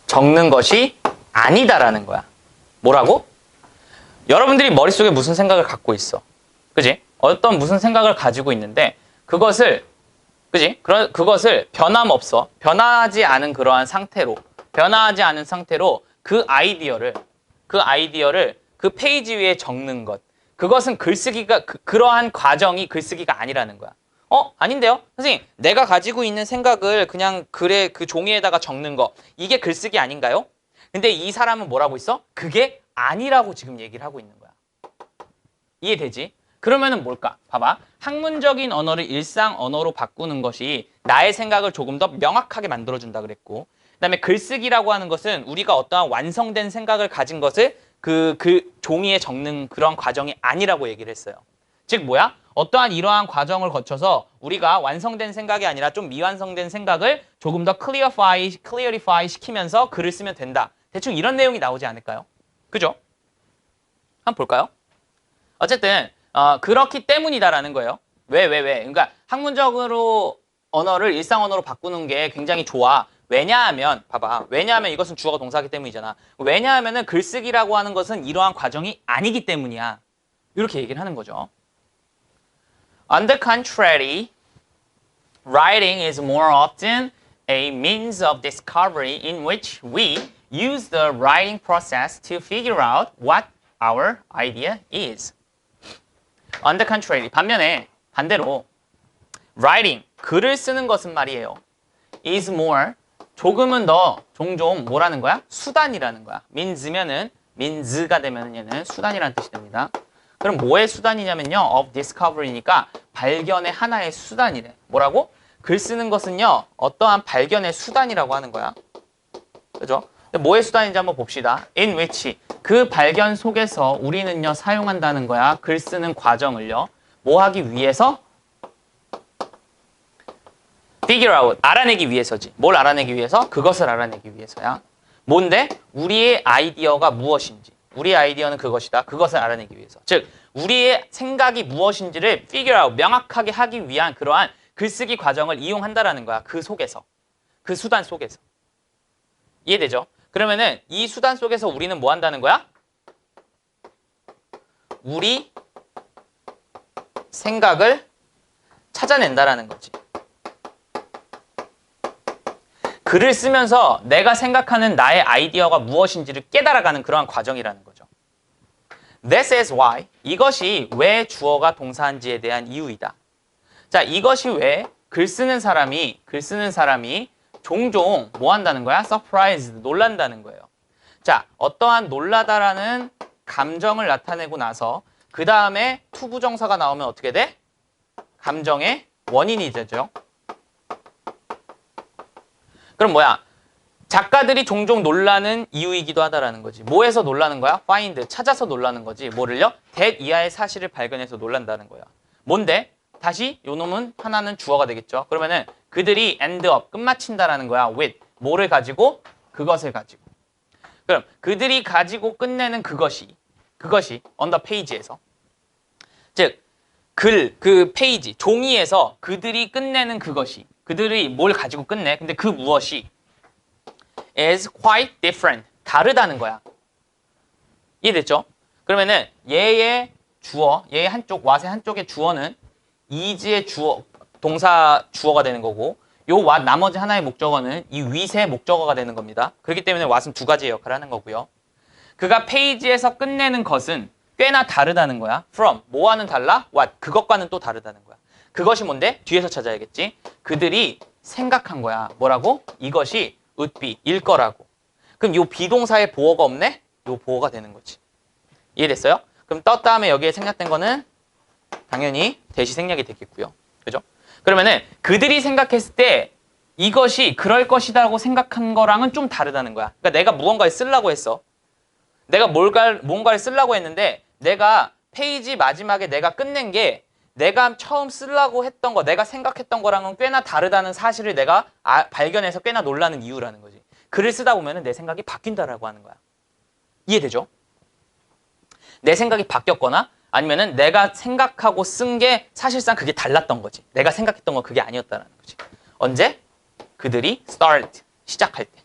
적는 것이 아니다라는 거야. 뭐라고? 여러분들이 머릿속에 무슨 생각을 갖고 있어. 그지? 어떤 무슨 생각을 가지고 있는데 그것을 그지? 그것을 변하지 않은 그러한 상태로 그 아이디어를 그 페이지 위에 적는 것. 그것은 글쓰기가 그러한 과정이 글쓰기가 아니라는 거야. 아닌데요? 선생님, 내가 가지고 있는 생각을 그냥 글에 그 종이에다가 적는 거. 이게 글쓰기 아닌가요? 근데 이 사람은 뭐라고 있어? 그게 아니라고 지금 얘기를 하고 있는 거야. 이해되지? 그러면은 뭘까? 봐봐. 학문적인 언어를 일상 언어로 바꾸는 것이 나의 생각을 조금 더 명확하게 만들어준다 그랬고, 그 다음에 글쓰기라고 하는 것은 우리가 어떠한 완성된 생각을 가진 것을 그 종이에 적는 그런 과정이 아니라고 얘기를 했어요. 즉 뭐야? 어떠한 이러한 과정을 거쳐서 우리가 완성된 생각이 아니라 좀 미완성된 생각을 조금 더 clarify 시키면서 글을 쓰면 된다. 대충 이런 내용이 나오지 않을까요? 그죠? 한번 볼까요? 어쨌든 그렇기 때문이다라는 거예요. 왜? 그러니까 학문적으로 언어를 일상 언어로 바꾸는 게 굉장히 좋아. 왜냐하면 봐봐. 왜냐하면 이것은 주어가 동사이기 때문이잖아. 왜냐하면은 글쓰기라고 하는 것은 이러한 과정이 아니기 때문이야. 이렇게 얘기를 하는 거죠. On the contrary, writing is more often a means of discovery in which we use the writing process to figure out what our idea is. On the contrary, 반대로 writing, 글을 쓰는 것은 말이에요. is more, 조금은 더, 종종 뭐라는 거야? 수단이라는 거야. means가 되면 얘는 수단이라는 뜻이 됩니다. 그럼 뭐의 수단이냐면요. of discovery니까 발견의 하나의 수단이래. 뭐라고? 글 쓰는 것은요. 어떠한 발견의 수단이라고 하는 거야. 그죠? 뭐의 수단인지 한번 봅시다. in which 그 발견 속에서 우리는요 사용한다는 거야. 글 쓰는 과정을요. 뭐 하기 위해서? figure out, 알아내기 위해서지. 뭘 알아내기 위해서? 그것을 알아내기 위해서야. 뭔데? 우리의 아이디어가 무엇인지. 우리의 아이디어는 그것이다. 그것을 알아내기 위해서. 즉 우리의 생각이 무엇인지를 figure out, 명확하게 하기 위한 그러한 글쓰기 과정을 이용한다라는 거야. 그 속에서. 그 수단 속에서. 이해되죠? 그러면은 이 수단 속에서 우리는 뭐 한다는 거야? 우리 생각을 찾아낸다라는 거지. 글을 쓰면서 내가 생각하는 나의 아이디어가 무엇인지를 깨달아가는 그러한 과정이라는 거죠. This is why, 이것이 왜 주어가 동사인지에 대한 이유이다. 자, 이것이 왜 글 쓰는 사람이 종종 뭐 한다는 거야? surprised, 놀란다는 거예요. 자, 어떠한 놀라다라는 감정을 나타내고 나서 그 다음에 투부정사가 나오면 어떻게 돼? 감정의 원인이 되죠. 그럼 뭐야? 작가들이 종종 놀라는 이유이기도 하다라는 거지. 뭐에서 놀라는 거야? find, 찾아서 놀라는 거지. 뭐를요? that 이하의 사실을 발견해서 놀란다는 거야. 뭔데? 다시 요 놈은 하나는 주어가 되겠죠. 그러면은 그들이 end up, 끝마친다라는 거야. with, 뭐를 가지고? 그것을 가지고. 그럼 그들이 가지고 끝내는 그것이 on the page에서, 즉 그 페이지, 종이에서 그들이 끝내는 그것이, 그들이 뭘 가지고 끝내? 근데 그 무엇이 is quite different, 다르다는 거야. 이해됐죠? 그러면은 얘의 주어, 얘의 한쪽, what의 한쪽의 주어는 is의 주어, 동사 주어가 되는 거고, 요 what 나머지 하나의 목적어는 이 with의 목적어가 되는 겁니다. 그렇기 때문에 what은 두 가지의 역할을 하는 거고요. 그가 페이지에서 끝내는 것은 꽤나 다르다는 거야. from, 뭐와는 달라? what, 그것과는 또 다르다는 거야. 그것이 뭔데? 뒤에서 찾아야겠지. 그들이 생각한 거야. 뭐라고? 이것이 would be, 일 거라고. 그럼 요 비동사의 보어가 없네? 요 보어가 되는 거지. 이해됐어요? 그럼 떴 다음에 여기에 생략된 거는 당연히 대시 생략이 되겠고요. 그죠? 그러면은 그들이 생각했을 때 이것이 그럴 것이다라고 생각한 거랑은 좀 다르다는 거야. 그러니까 내가 무언가를 쓰려고 했어. 내가 뭔가를 쓰려고 했는데 내가 페이지 마지막에 내가 끝낸 게 내가 처음 쓰려고 했던 거, 내가 생각했던 거랑은 꽤나 다르다는 사실을 내가 발견해서 꽤나 놀라는 이유라는 거지. 글을 쓰다 보면 내 생각이 바뀐다라고 하는 거야. 이해되죠? 내 생각이 바뀌었거나 아니면은 내가 생각하고 쓴 게 사실상 그게 달랐던 거지. 내가 생각했던 건 그게 아니었다라는 거지. 언제? 그들이 start, 시작할 때.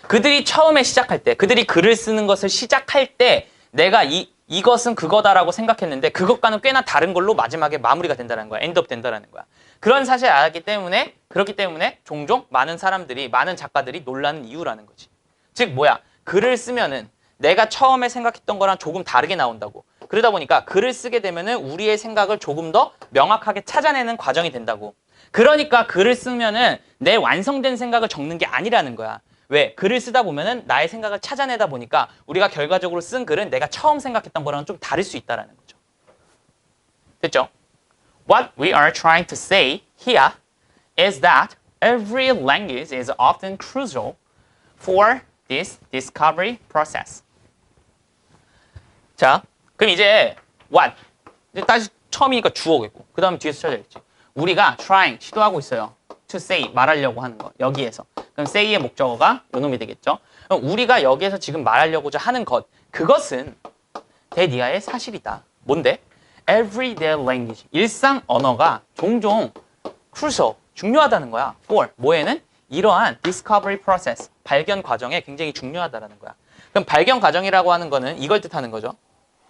그들이 처음에 시작할 때, 그들이 글을 쓰는 것을 시작할 때 내가 이것은 그거다라고 생각했는데 그것과는 꽤나 다른 걸로 마지막에 마무리가 된다는 거야. 엔드업 된다는 거야. 그런 사실을 알았기 때문에, 그렇기 때문에 종종 많은 사람들이, 많은 작가들이 놀라는 이유라는 거지. 즉 뭐야? 글을 쓰면은 내가 처음에 생각했던 거랑 조금 다르게 나온다고. 그러다 보니까 글을 쓰게 되면은 우리의 생각을 조금 더 명확하게 찾아내는 과정이 된다고. 그러니까 글을 쓰면은 내 완성된 생각을 적는 게 아니라는 거야. 왜? 글을 쓰다 보면은 나의 생각을 찾아내다 보니까 우리가 결과적으로 쓴 글은 내가 처음 생각했던 거랑은 좀 다를 수 있다라는 거죠. 됐죠? What we are trying to say here is that every language is often crucial for this discovery process. 자, 그럼 이제 what? 이제 다시 처음이니까 주어겠고 그 다음에 뒤에서 찾아야겠지. 우리가 trying, 시도하고 있어요. to say, 말하려고 하는 거. 여기에서. 그럼 say의 목적어가 요놈이 되겠죠. 그럼 우리가 여기에서 지금 말하려고자 하는 것, 그것은 대니아의 사실이다. 뭔데? Everyday language, 일상 언어가 종종 crucial, 중요하다는 거야. for, 뭐에는? 이러한 discovery process, 발견 과정에 굉장히 중요하다는 거야. 그럼 발견 과정이라고 하는 거는 이걸 뜻하는 거죠.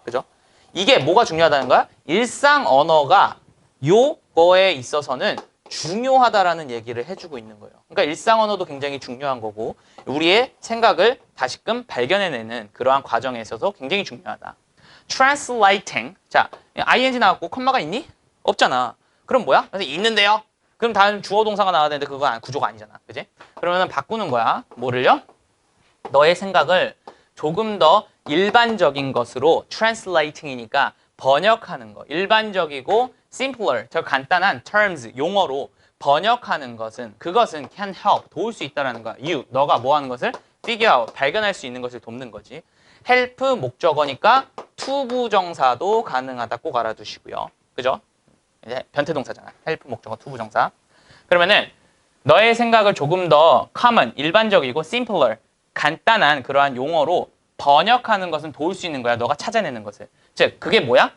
그죠? 이게 뭐가 중요하다는 거야? 일상 언어가 요거에 있어서는 중요하다라는 얘기를 해주고 있는 거예요. 그러니까 일상 언어도 굉장히 중요한 거고 우리의 생각을 다시금 발견해내는 그러한 과정에 있어서 굉장히 중요하다. Translating. 자, ing 나왔고 컴마가 있니? 없잖아. 그럼 뭐야? 그래서 있는데요. 그럼 다음 주어 동사가 나와야 되는데 그거 구조가 아니잖아. 그지? 그러면 바꾸는 거야. 뭐를요? 너의 생각을 조금 더 일반적인 것으로 translating이니까 번역하는 거. 일반적이고 simpler, 더 간단한 terms, 용어로 번역하는 것은 그것은 can help, 도울 수 있다는 거야. you, 너가 뭐 하는 것을 figure out, 발견할 수 있는 것을 돕는 거지. help 목적어니까 투부정사도 가능하다 꼭 알아두시고요. 그죠? 이제 변태동사잖아. help 목적어 투부정사. 그러면은 너의 생각을 조금 더 common, 일반적이고 simpler, 간단한 그러한 용어로 번역하는 것은 도울 수 있는 거야. 너가 찾아내는 것을. 즉, 그게 뭐야?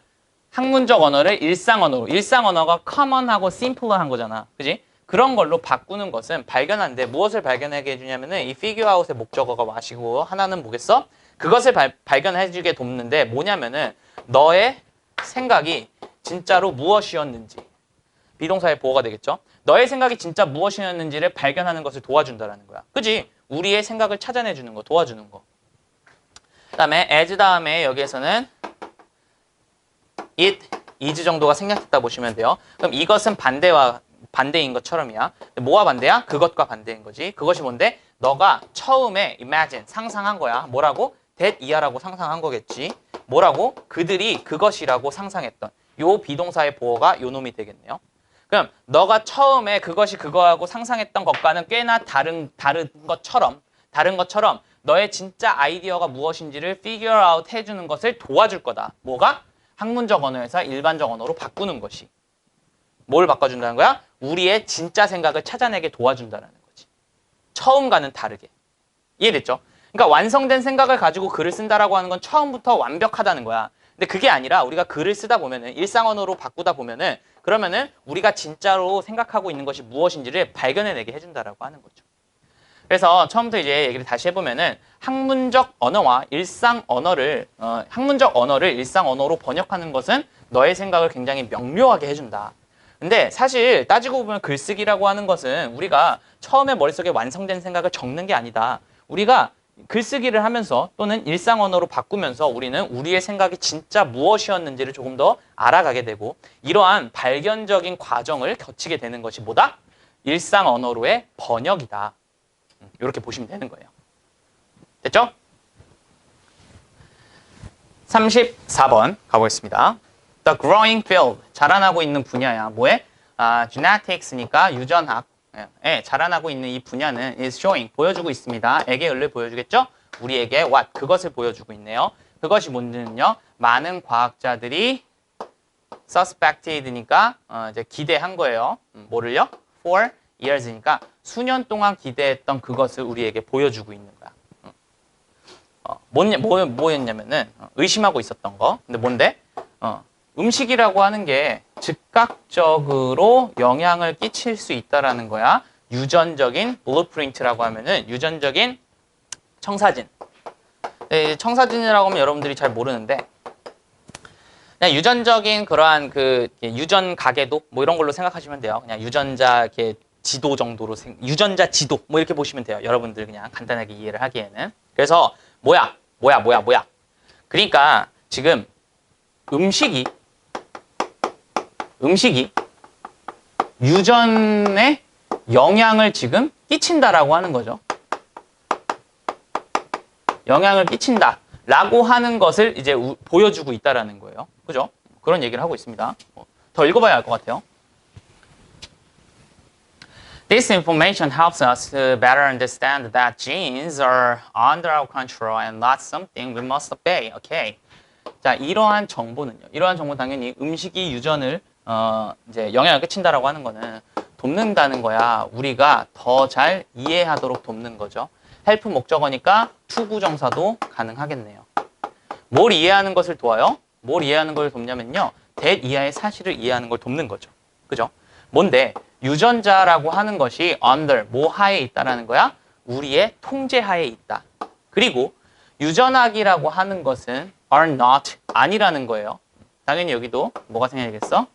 학문적 언어를 일상 언어로. 일상 언어가 common하고 simple한 거잖아. 그지? 그런 걸로 바꾸는 것은 발견하는데 무엇을 발견하게 해주냐면은 이 figure out의 목적어가 와시고 하나는 뭐겠어? 그것을 발견해주게 돕는데 뭐냐면은 너의 생각이 진짜로 무엇이었는지. 비동사의 보어가 되겠죠? 너의 생각이 진짜 무엇이었는지를 발견하는 것을 도와준다는 거야. 그지? 우리의 생각을 찾아내주는 거, 도와주는 거. 그 다음에 as 다음에 여기에서는 it, is 정도가 생략됐다 보시면 돼요. 그럼 이것은 반대인 것처럼이야. 뭐와 반대야? 그것과 반대인 거지. 그것이 뭔데? 너가 처음에 imagine, 상상한 거야. 뭐라고? that 이하라고 상상한 거겠지. 뭐라고? 그들이 그것이라고 상상했던. 요 비동사의 보어가 요 놈이 되겠네요. 그럼 너가 처음에 그것이 그거하고 상상했던 것과는 꽤나 다른 것처럼 너의 진짜 아이디어가 무엇인지를 figure out 해주는 것을 도와줄 거다. 뭐가? 학문적 언어에서 일반적 언어로 바꾸는 것이. 뭘 바꿔준다는 거야? 우리의 진짜 생각을 찾아내게 도와준다는 거지. 처음과는 다르게. 이해됐죠? 그러니까 완성된 생각을 가지고 글을 쓴다라고 하는 건 처음부터 완벽하다는 거야. 근데 그게 아니라 우리가 글을 쓰다 보면은 일상 언어로 바꾸다 보면은 그러면은 우리가 진짜로 생각하고 있는 것이 무엇인지를 발견해내게 해준다라고 하는 거죠. 그래서 처음부터 이제 얘기를 다시 해보면은 학문적 언어와 일상 언어를 학문적 언어를 일상 언어로 번역하는 것은 너의 생각을 굉장히 명료하게 해준다. 근데 사실 따지고 보면 글쓰기라고 하는 것은 우리가 처음에 머릿속에 완성된 생각을 적는 게 아니다. 우리가 글쓰기를 하면서 또는 일상 언어로 바꾸면서 우리는 우리의 생각이 진짜 무엇이었는지를 조금 더 알아가게 되고 이러한 발견적인 과정을 거치게 되는 것이 뭐다? 일상 언어로의 번역이다. 이렇게 보시면 되는 거예요. 됐죠? 34번 가보겠습니다. The growing field, 자라나고 있는 분야야. 뭐에? genetics니까 유전학에 자라나고 있는 이 분야는 is showing, 보여주고 있습니다. 에게 을을 보여주겠죠? 우리에게 what, 그것을 보여주고 있네요. 그것이 뭔지는요. 많은 과학자들이 suspected니까 이제 기대한 거예요. 뭐를요? For years니까 수년 동안 기대했던 그것을 우리에게 보여주고 있는 거야. 뭐였냐면은 의심하고 있었던 거. 근데 뭔데? 음식이라고 하는 게 즉각적으로 영향을 끼칠 수 있다라는 거야. 유전적인 blueprint라고 하면은 유전적인 청사진. 네, 청사진이라고 하면 여러분들이 잘 모르는데 그냥 유전적인 그러한 그 유전 가계도 뭐 이런 걸로 생각하시면 돼요. 그냥 유전자 이렇게 지도 정도로 유전자 지도 뭐 이렇게 보시면 돼요. 여러분들 그냥 간단하게 이해를 하기에는. 그래서 뭐야? 그러니까 지금 음식이 유전에 영향을 지금 끼친다라고 하는 거죠. 영향을 끼친다라고 하는 것을 이제 보여주고 있다라는 거예요. 그죠? 그런 얘기를 하고 있습니다. 더 읽어봐야 할 것 같아요. This information helps us to better understand that genes are under our control and not something we must obey. Okay. 자, 이러한 정보는 당연히 음식이 유전을 이제 영향을 끼친다라고 하는 거는 돕는다는 거야. 우리가 더 잘 이해하도록 돕는 거죠. 헬프 목적어니까 투구정사도 가능하겠네요. 뭘 이해하는 것을 도와요? 뭘 이해하는 걸 돕냐면요. that 이하의 사실을 이해하는 걸 돕는 거죠. 그죠? 뭔데? 유전자라고 하는 것이 under, 뭐 하에 있다라는 거야? 우리의 통제하에 있다. 그리고 유전학이라고 하는 것은 are not, 아니라는 거예요. 당연히 여기도 뭐가 생각이 되겠어?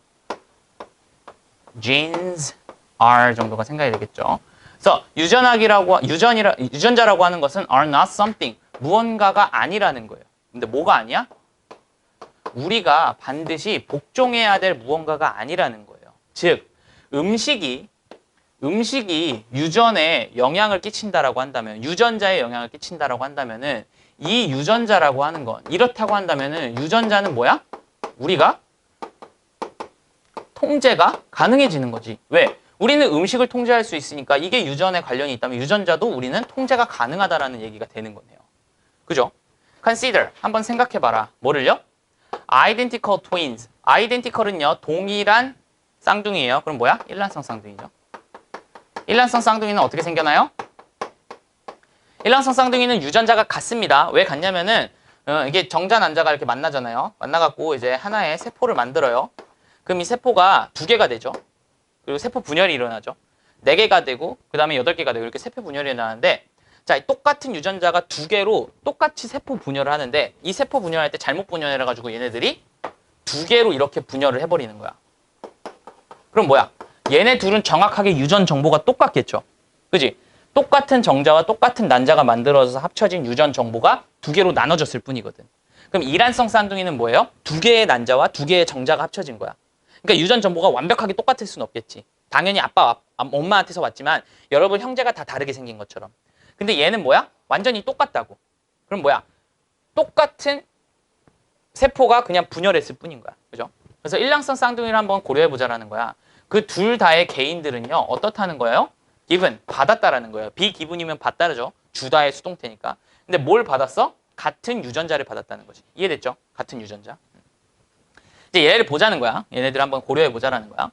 genes are 정도가 생각이 되겠죠. 그래서 유전자라고 하는 것은 are not something, 무언가가 아니라는 거예요. 근데 뭐가 아니야? 우리가 반드시 복종해야 될 무언가가 아니라는 거예요. 즉, 음식이 유전에 영향을 끼친다라고 한다면, 유전자에 영향을 끼친다라고 한다면은 이 유전자라고 하는 건 이렇다고 한다면은 유전자는 뭐야? 우리가 통제가 가능해지는 거지. 왜? 우리는 음식을 통제할 수 있으니까 이게 유전에 관련이 있다면 유전자도 우리는 통제가 가능하다라는 얘기가 되는 거네요. 그죠? Consider, 한번 생각해봐라. 뭐를요? Identical twins. Identical은요, 동일한 쌍둥이에요. 그럼 뭐야? 일란성 쌍둥이죠. 일란성 쌍둥이는 어떻게 생겨나요? 일란성 쌍둥이는 유전자가 같습니다. 왜 같냐면은 이게 정자 난자가 이렇게 만나잖아요. 만나갖고 이제 하나의 세포를 만들어요. 그럼 이 세포가 2개가 되죠. 그리고 세포 분열이 일어나죠. 4개가 되고 그 다음에 8개가 되고 이렇게 세포 분열이 일어나는데 자, 똑같은 유전자가 2개로 똑같이 세포 분열을 하는데 이 세포 분열할 때 잘못 분열을 해가지고 얘네들이 2개로 이렇게 분열을 해버리는 거야. 그럼 뭐야? 얘네 둘은 정확하게 유전 정보가 똑같겠죠. 그지? 똑같은 정자와 똑같은 난자가 만들어져서 합쳐진 유전 정보가 2개로 나눠졌을 뿐이거든. 그럼 이란성 쌍둥이는 뭐예요? 2개의 난자와 2개의 정자가 합쳐진 거야. 그러니까 유전 정보가 완벽하게 똑같을 수는 없겠지. 당연히 엄마한테서 왔지만 여러분 형제가 다 다르게 생긴 것처럼. 근데 얘는 뭐야? 완전히 똑같다고. 그럼 뭐야? 똑같은 세포가 그냥 분열했을 뿐인 거야. 그죠? 그래서 일란성 쌍둥이를 한번 고려해보자라는 거야. 그 둘 다의 개인들은요, 어떻다는 거예요? given, 받았다라는 거예요. be given이면 받다르죠. 주다의 수동태니까. 근데 뭘 받았어? 같은 유전자를 받았다는 거지. 이해됐죠? 같은 유전자. 이제 얘를 보자는 거야. 얘네들 한번 고려해 보자라는 거야.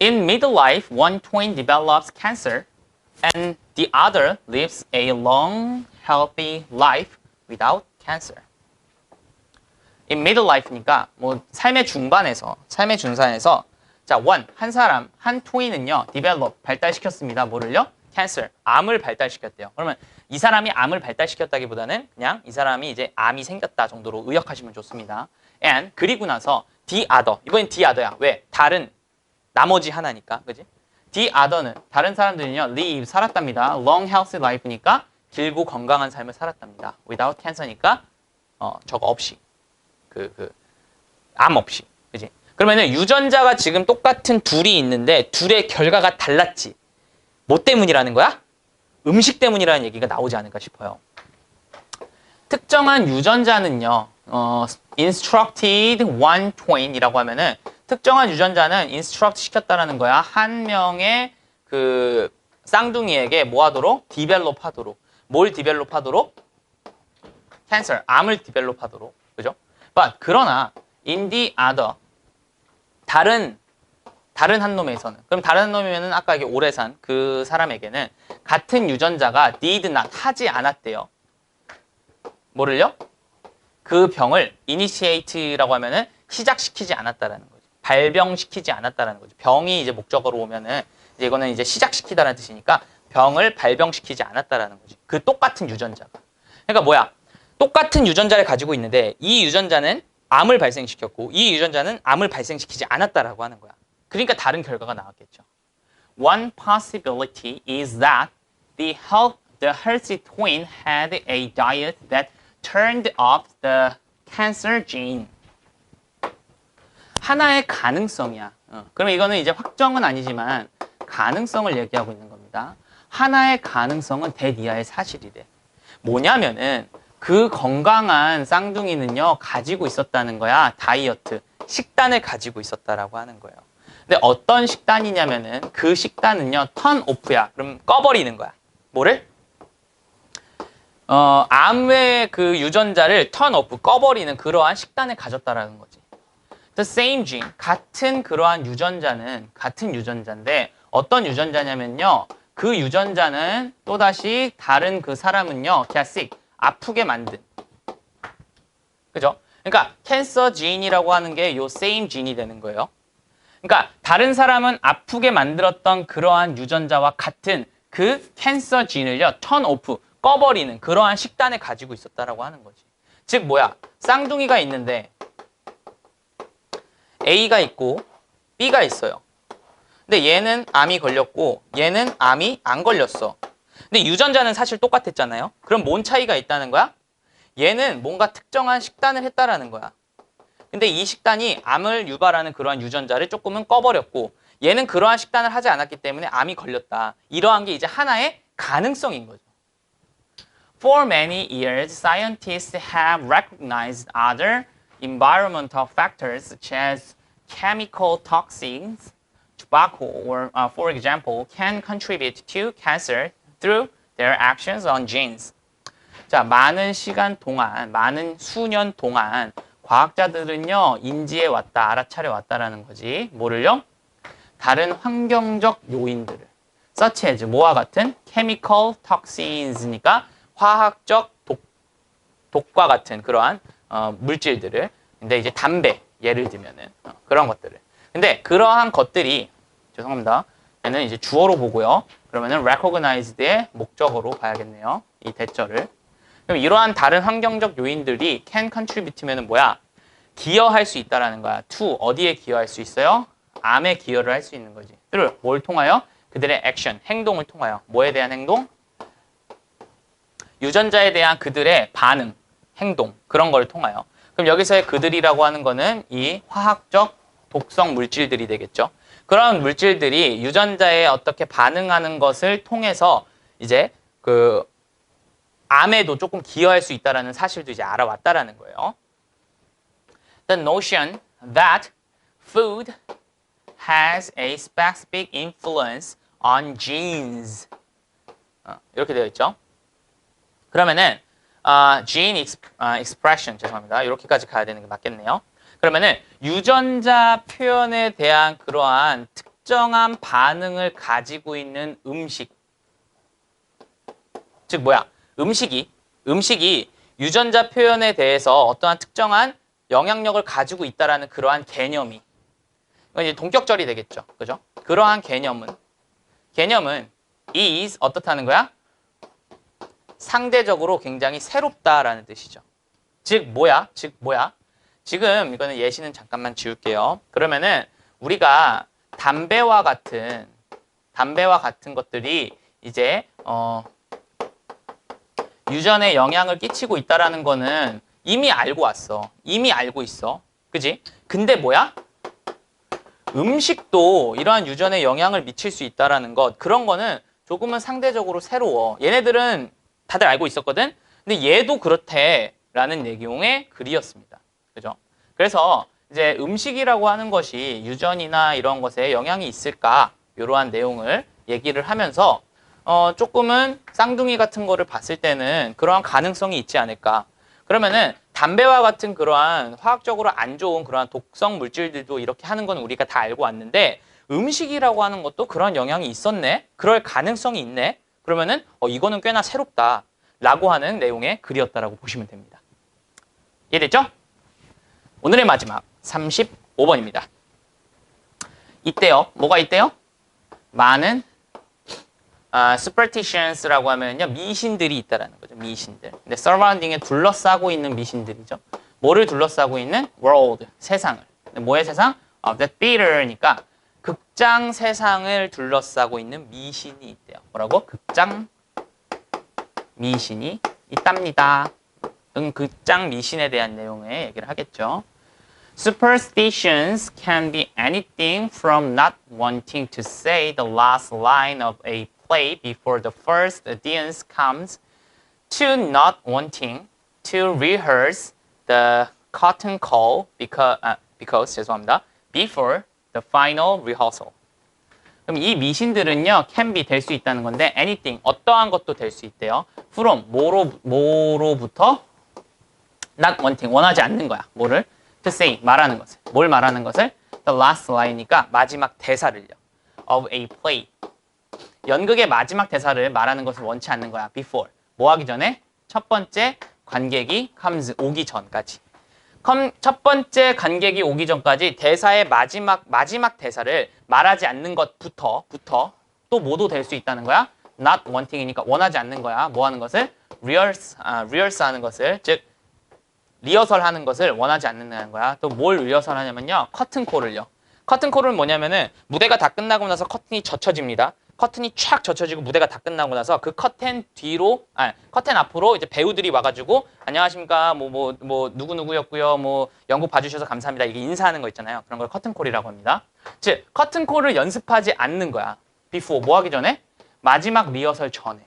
In middle life, one twin develops cancer and the other lives a long, healthy life without cancer. In middle life니까 뭐 삶의 중반에서, 삶의 중산에서 자, 한 사람, 한 twin은요, develop, 발달시켰습니다. 뭐를요? cancer, 암을 발달시켰대요. 그러면 이 사람이 암을 발달시켰다기보다는 그냥 이 사람이 이제 암이 생겼다 정도로 의역하시면 좋습니다. And 그리고 나서 the other, 이번엔 the other야. 왜? 다른, 나머지 하나니까, 그지? The other는 다른 사람들은요, live, 살았답니다. long healthy life니까 길고 건강한 삶을 살았답니다. without cancer니까 저거 없이, 암 없이, 그지? 그러면은 유전자가 지금 똑같은 둘이 있는데 둘의 결과가 달랐지. 뭐 때문이라는 거야? 음식 때문이라는 얘기가 나오지 않을까 싶어요. 특정한 유전자는요, instructed one twin이라고 하면은 특정한 유전자는 instruct 시켰다라는 거야. 한 명의 그 쌍둥이에게 뭐 하도록? develop 하도록. 뭘 develop 하도록? cancer, 암을 develop 하도록. 그죠? But 그러나 in the other, 다른 한 놈에서는, 그럼 다른 한 놈이면은 아까 이게 오래 산 그 사람에게는 같은 유전자가 did not 하지 않았대요. 뭐를요? 그 병을 initiate라고 하면은 시작시키지 않았다라는 거지. 발병시키지 않았다라는 거지. 병이 이제 목적어로 오면은 이제 이거는 이제 시작시키다라는 뜻이니까 병을 발병시키지 않았다라는 거지. 그 똑같은 유전자가. 그러니까 뭐야? 똑같은 유전자를 가지고 있는데 이 유전자는 암을 발생시켰고 이 유전자는 암을 발생시키지 않았다라고 하는 거야. 그러니까 다른 결과가 나왔겠죠. One possibility is that the healthy twin had a diet that turned off the cancer gene. 하나의 가능성이야. 그럼 이거는 이제 확정은 아니지만 가능성을 얘기하고 있는 겁니다. 하나의 가능성은 대니아의 사실이래. 뭐냐면은 그 건강한 쌍둥이는요 가지고 있었다는 거야. 다이어트, 식단을 가지고 있었다라고 하는 거예요. 근데 어떤 식단이냐면은 그 식단은요 턴 오프야. 그럼 꺼버리는 거야. 뭐를? 암의 그 유전자를 턴 오프, 꺼버리는 그러한 식단을 가졌다라는 거지. The same gene, 같은 그러한 유전자는 같은 유전자인데 어떤 유전자냐면요. 그 유전자는 또다시 다른 그 사람은요, get sick, 아프게 만든. 그죠? 그러니까 캔서 지인이라고 하는 게 요 same gene이 되는 거예요. 그러니까 다른 사람은 아프게 만들었던 그러한 유전자와 같은 그 캔서 지인을요, turn off, 꺼버리는 그러한 식단을 가지고 있었다라고 하는 거지. 즉 뭐야? 쌍둥이가 있는데 A가 있고 B가 있어요. 근데 얘는 암이 걸렸고 얘는 암이 안 걸렸어. 근데 유전자는 사실 똑같았잖아요. 그럼 뭔 차이가 있다는 거야? 얘는 뭔가 특정한 식단을 했다라는 거야. 근데 이 식단이 암을 유발하는 그러한 유전자를 조금은 꺼버렸고 얘는 그러한 식단을 하지 않았기 때문에 암이 걸렸다. 이러한 게 이제 하나의 가능성인 거죠. For many years, scientists have recognized other environmental factors such as chemical toxins, tobacco, or for example, can contribute to cancer through their actions on genes. 자, 많은 시간 동안, 많은 수년 동안 과학자들은요, 인지해 왔다, 알아차려 왔다라는 거지. 뭐를요? 다른 환경적 요인들을. such as, 뭐와 같은? chemical toxins니까 화학적 독과 같은 그러한 물질들을. 근데 이제 담배, 예를 들면은 그런 것들을. 근데 그러한 것들이, 죄송합니다. 얘는 이제 주어로 보고요. 그러면은 recognized의 목적어로 봐야겠네요. 이 대절을. 그럼 이러한 다른 환경적 요인들이 can contribute면은 뭐야? 기여할 수 있다라는 거야. to 어디에 기여할 수 있어요? 암에 기여를 할 수 있는 거지. through 뭘 통하여? 그들의 action, 행동을 통하여. 뭐에 대한 행동? 유전자에 대한 그들의 반응, 행동, 그런 걸 통하여. 그럼 여기서의 그들이라고 하는 거는 이 화학적 독성 물질들이 되겠죠. 그런 물질들이 유전자에 어떻게 반응하는 것을 통해서 이제 그 암에도 조금 기여할 수 있다는 사실도 이제 알아왔다라는 거예요. The notion that food has a specific influence on genes. 이렇게 되어 있죠. 그러면은 gene expression 죄송합니다. 이렇게까지 가야 되는 게 맞겠네요. 그러면은 유전자 표현에 대한 그러한 특정한 반응을 가지고 있는 음식. 즉 뭐야? 음식이 유전자 표현에 대해서 어떠한 특정한 영향력을 가지고 있다라는 그러한 개념이 이건 이제 동격절이 되겠죠. 그죠? 그러한 개념은 is 어떻다는 거야? 상대적으로 굉장히 새롭다라는 뜻이죠. 즉 뭐야? 지금 이거는 예시는 잠깐만 지울게요. 그러면은 우리가 담배와 같은 것들이 이제 유전에 영향을 끼치고 있다라는 거는 이미 알고 왔어. 이미 알고 있어. 그지? 근데 뭐야? 음식도 이러한 유전에 영향을 미칠 수 있다라는 것. 그런 거는 조금은 상대적으로 새로워. 얘네들은 다들 알고 있었거든? 근데 얘도 그렇대라는 내용의 글이었습니다. 그죠? 그래서 이제 음식이라고 하는 것이 유전이나 이런 것에 영향이 있을까? 이러한 내용을 얘기를 하면서 조금은 쌍둥이 같은 거를 봤을 때는 그러한 가능성이 있지 않을까. 그러면은 담배와 같은 그러한 화학적으로 안 좋은 그러한 독성 물질들도 이렇게 하는 건 우리가 다 알고 왔는데 음식이라고 하는 것도 그런 영향이 있었네? 그럴 가능성이 있네? 그러면은 이거는 꽤나 새롭다 라고 하는 내용의 글이었다라고 보시면 됩니다. 이해됐죠? 오늘의 마지막 35번입니다. 이때요. 뭐가 있대요? 많은 superstitions라고 하면요 미신들이 있다라는 거죠. 미신들. 근데 surrounding에 둘러싸고 있는 미신들이죠. 뭐를 둘러싸고 있는? world, 세상을. 뭐의 세상? of the theater니까 극장 세상을 둘러싸고 있는 미신이 있대요. 뭐라고? 극장 미신이 있답니다. 극장 미신에 대한 내용의 얘기를 하겠죠. Superstitions can be anything from not wanting to say the last line of a play before the first audience comes to not wanting to rehearse the curtain call because 죄송합니다. before the final rehearsal. 그럼 이 미신들은요, can be 될 수 있다는 건데 anything 어떠한 것도 될 수 있대요. from 뭐로부터 not wanting 원하지 않는 거야. 뭐를? to say 말하는 것을. 뭘 말하는 것을? the last line이니까 마지막 대사를요. of a play. 연극의 마지막 대사를 말하는 것을 원치 않는 거야. before. 뭐 하기 전에? 첫 번째 관객이 comes 오기 전까지. 첫 번째 관객이 오기 전까지 대사의 마지막 대사를 말하지 않는 것부터 또 뭐도 될 수 있다는 거야? not wanting이니까 원하지 않는 거야. 뭐 하는 것을? rehearse 하는 것을, 즉 리허설 하는 것을 원하지 않는다는 거야. 또 뭘 리허설 하냐면요. 커튼콜을요. 커튼콜은 뭐냐면은 무대가 다 끝나고 나서 커튼이 젖혀집니다. 커튼이 촥 젖혀지고 무대가 다 끝나고 나서 그 커튼 앞으로 이제 배우들이 와가지고 안녕하십니까 뭐 누구누구였고요. 뭐 연극 봐주셔서 감사합니다. 이게 인사하는 거 있잖아요. 그런 걸 커튼콜이라고 합니다. 즉 커튼콜을 연습하지 않는 거야. before 뭐 하기 전에? 마지막 리허설 전에.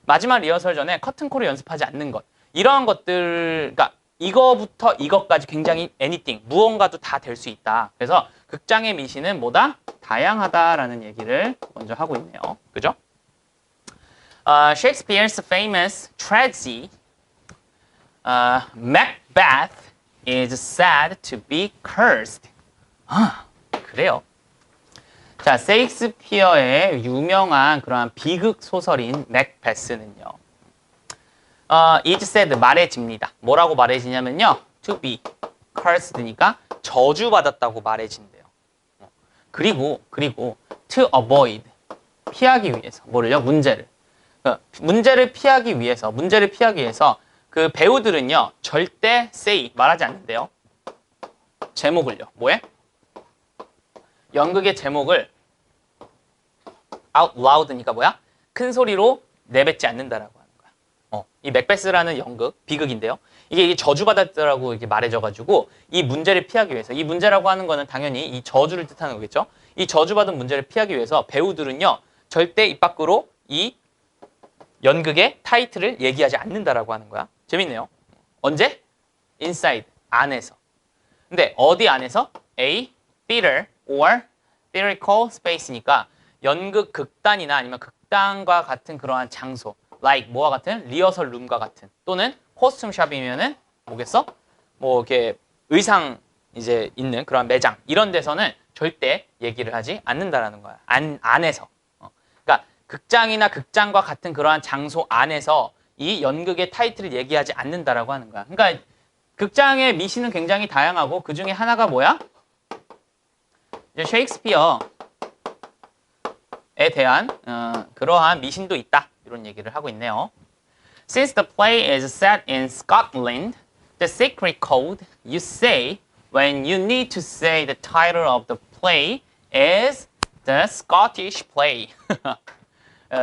마지막 리허설 전에 커튼콜을 연습하지 않는 것. 이러한 것들, 그러니까 이거부터 이것까지 굉장히 anything, 무언가도 다 될 수 있다. 그래서 극장의 미신은 뭐다? 다양하다라는 얘기를 먼저 하고 있네요. 그죠? Shakespeare's famous tragedy, Macbeth, is said to be cursed. 그래요. 자, 셰익스피어의 유명한 그러한 비극 소설인 맥베스는요. is said, 말해집니다. 뭐라고 말해지냐면요. to be cursed니까 저주받았다고 말해진대요. 그리고 to avoid, 피하기 위해서. 뭐를요? 문제를 피하기 위해서 그 배우들은요. 절대 say, 말하지 않는데요. 제목을요. 뭐해? 연극의 제목을 out loud니까 뭐야? 큰 소리로 내뱉지 않는다라고 하는 거야. 이 맥베스라는 연극, 비극인데요. 이게 저주받았다라고 이렇게 말해져가지고 이 문제를 피하기 위해서, 이 문제라고 하는 거는 당연히 이 저주를 뜻하는 거겠죠. 이 저주받은 문제를 피하기 위해서 배우들은요 절대 입 밖으로 이 연극의 타이틀을 얘기하지 않는다라고 하는 거야. 재밌네요. 언제? inside, 안에서. 근데 어디 안에서? A theater or theatrical space니까 연극 극단이나 아니면 극단과 같은 그러한 장소, like 뭐와 같은 리허설 룸과 같은 또는 코스튬 샵이면은 뭐겠어? 뭐 이렇게 의상 이제 있는 그런 매장 이런 데서는 절대 얘기를 하지 않는다라는 거야. 안에서. 그러니까 극장이나 극장과 같은 그러한 장소 안에서 이 연극의 타이틀을 얘기하지 않는다라고 하는 거야. 그러니까 극장의 미신은 굉장히 다양하고 그 중에 하나가 뭐야? 이제 셰익스피어에 대한 그러한 미신도 있다. 이런 얘기를 하고 있네요. Since the play is set in Scotland, the secret code you say when you need to say the title of the play is the Scottish play.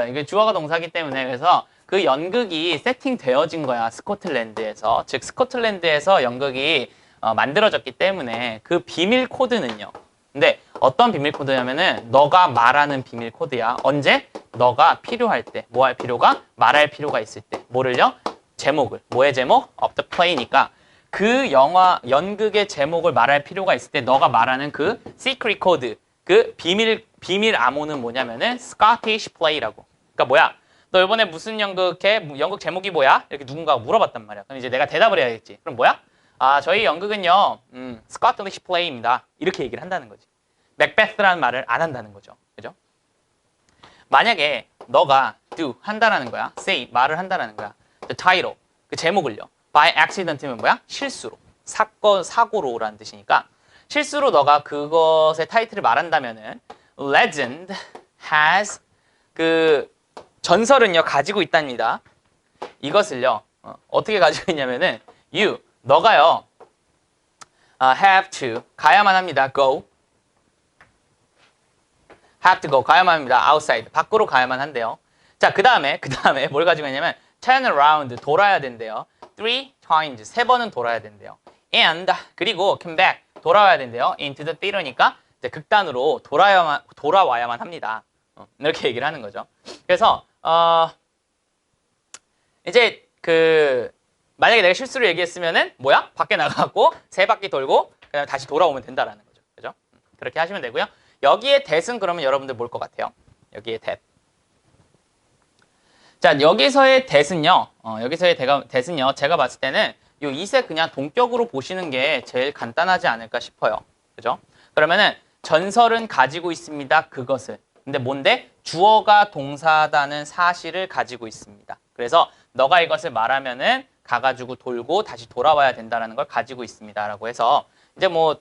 이게 주어가 동사기 때문에 그래서 그 연극이 세팅되어진 거야. 스코틀랜드에서. 즉 스코틀랜드에서 연극이 만들어졌기 때문에 그 비밀 코드는요. 근데 어떤 비밀 코드냐면은 너가 말하는 비밀 코드야. 언제? 너가 필요할 때. 뭐 할 필요가? 말할 필요가 있을 때. 뭐를요? 제목을. 뭐의 제목? Of the play니까 그 영화, 연극의 제목을 말할 필요가 있을 때 너가 말하는 그 secret code, 그 비밀 암호는 뭐냐면은 Scottish play라고. 그러니까 뭐야? 너 이번에 무슨 연극 해? 연극 제목이 뭐야? 이렇게 누군가가 물어봤단 말이야. 그럼 이제 내가 대답을 해야겠지. 그럼 뭐야? 아, 저희 연극은요, Scottish play입니다. 이렇게 얘기를 한다는 거지. 맥베스라는 말을 안 한다는 거죠. 그죠? 만약에 너가 do 한다라는 거야. say 말을 한다라는 거야. the title 그 제목을요. by accident면 뭐야? 실수로. 사고로라는 뜻이니까 실수로 너가 그것의 타이틀을 말한다면은 legend has 그 전설은요 가지고 있답니다. 이것을요 어떻게 가지고 있냐면은 너가요 have to 가야만 합니다. go have to go 가야만 합니다. outside 밖으로 가야만 한대요. 자, 그 다음에 뭘 가지고 있냐면 turn around 돌아야 된대요. 3 times 3번은 돌아야 된대요. and 그리고 come back 돌아와야 된대요. into the theater니까 이제 극단으로 돌아와야만 합니다. 이렇게 얘기를 하는 거죠. 그래서 이제 만약에 내가 실수로 얘기했으면은 뭐야? 밖에 나가고 3바퀴 돌고 그다음에 다시 돌아오면 된다라는 거죠. 그죠? 그렇게 하시면 되고요. 여기에 that은 그러면 여러분들 뭘 것 같아요? 여기에 that. 자, 여기서의 that은요. that은요. 제가 봤을 때는 요 it에 그냥 동격으로 보시는 게 제일 간단하지 않을까 싶어요. 그죠? 그러면은 전설은 가지고 있습니다. 그것을. 근데 뭔데? 주어가 동사다는 사실을 가지고 있습니다. 그래서 너가 이것을 말하면은 가가지고 돌고 다시 돌아와야 된다는 걸 가지고 있습니다라고 해서 이제 뭐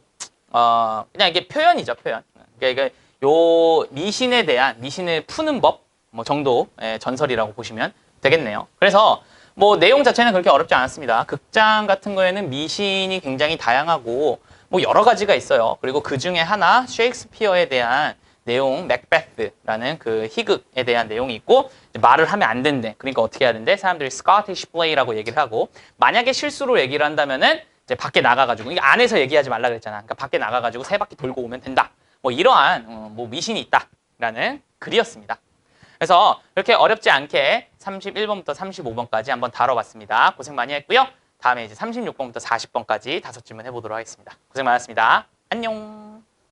그냥 이게 표현이죠, 표현. 그러니까 요 미신을 푸는 법 뭐 정도의 전설이라고 보시면 되겠네요. 그래서 뭐 내용 자체는 그렇게 어렵지 않았습니다. 극장 같은 거에는 미신이 굉장히 다양하고 뭐 여러 가지가 있어요. 그리고 그 중에 하나 셰익스피어에 대한 내용, 맥베스라는 그 희극에 대한 내용이 있고 말을 하면 안 된대. 그러니까 어떻게 해야 된대? 사람들이 Scottish play라고 얘기를 하고 만약에 실수로 얘기를 한다면은 이제 밖에 나가가지고 이게 안에서 얘기하지 말라 그랬잖아. 그러니까 밖에 나가가지고 3바퀴 돌고 오면 된다. 뭐 이러한 뭐 미신이 있다라는 글이었습니다. 그래서 이렇게 어렵지 않게 31번부터 35번까지 한번 다뤄봤습니다. 고생 많이 했고요. 다음에 이제 36번부터 40번까지 5질문 해보도록 하겠습니다. 고생 많았습니다. 안녕.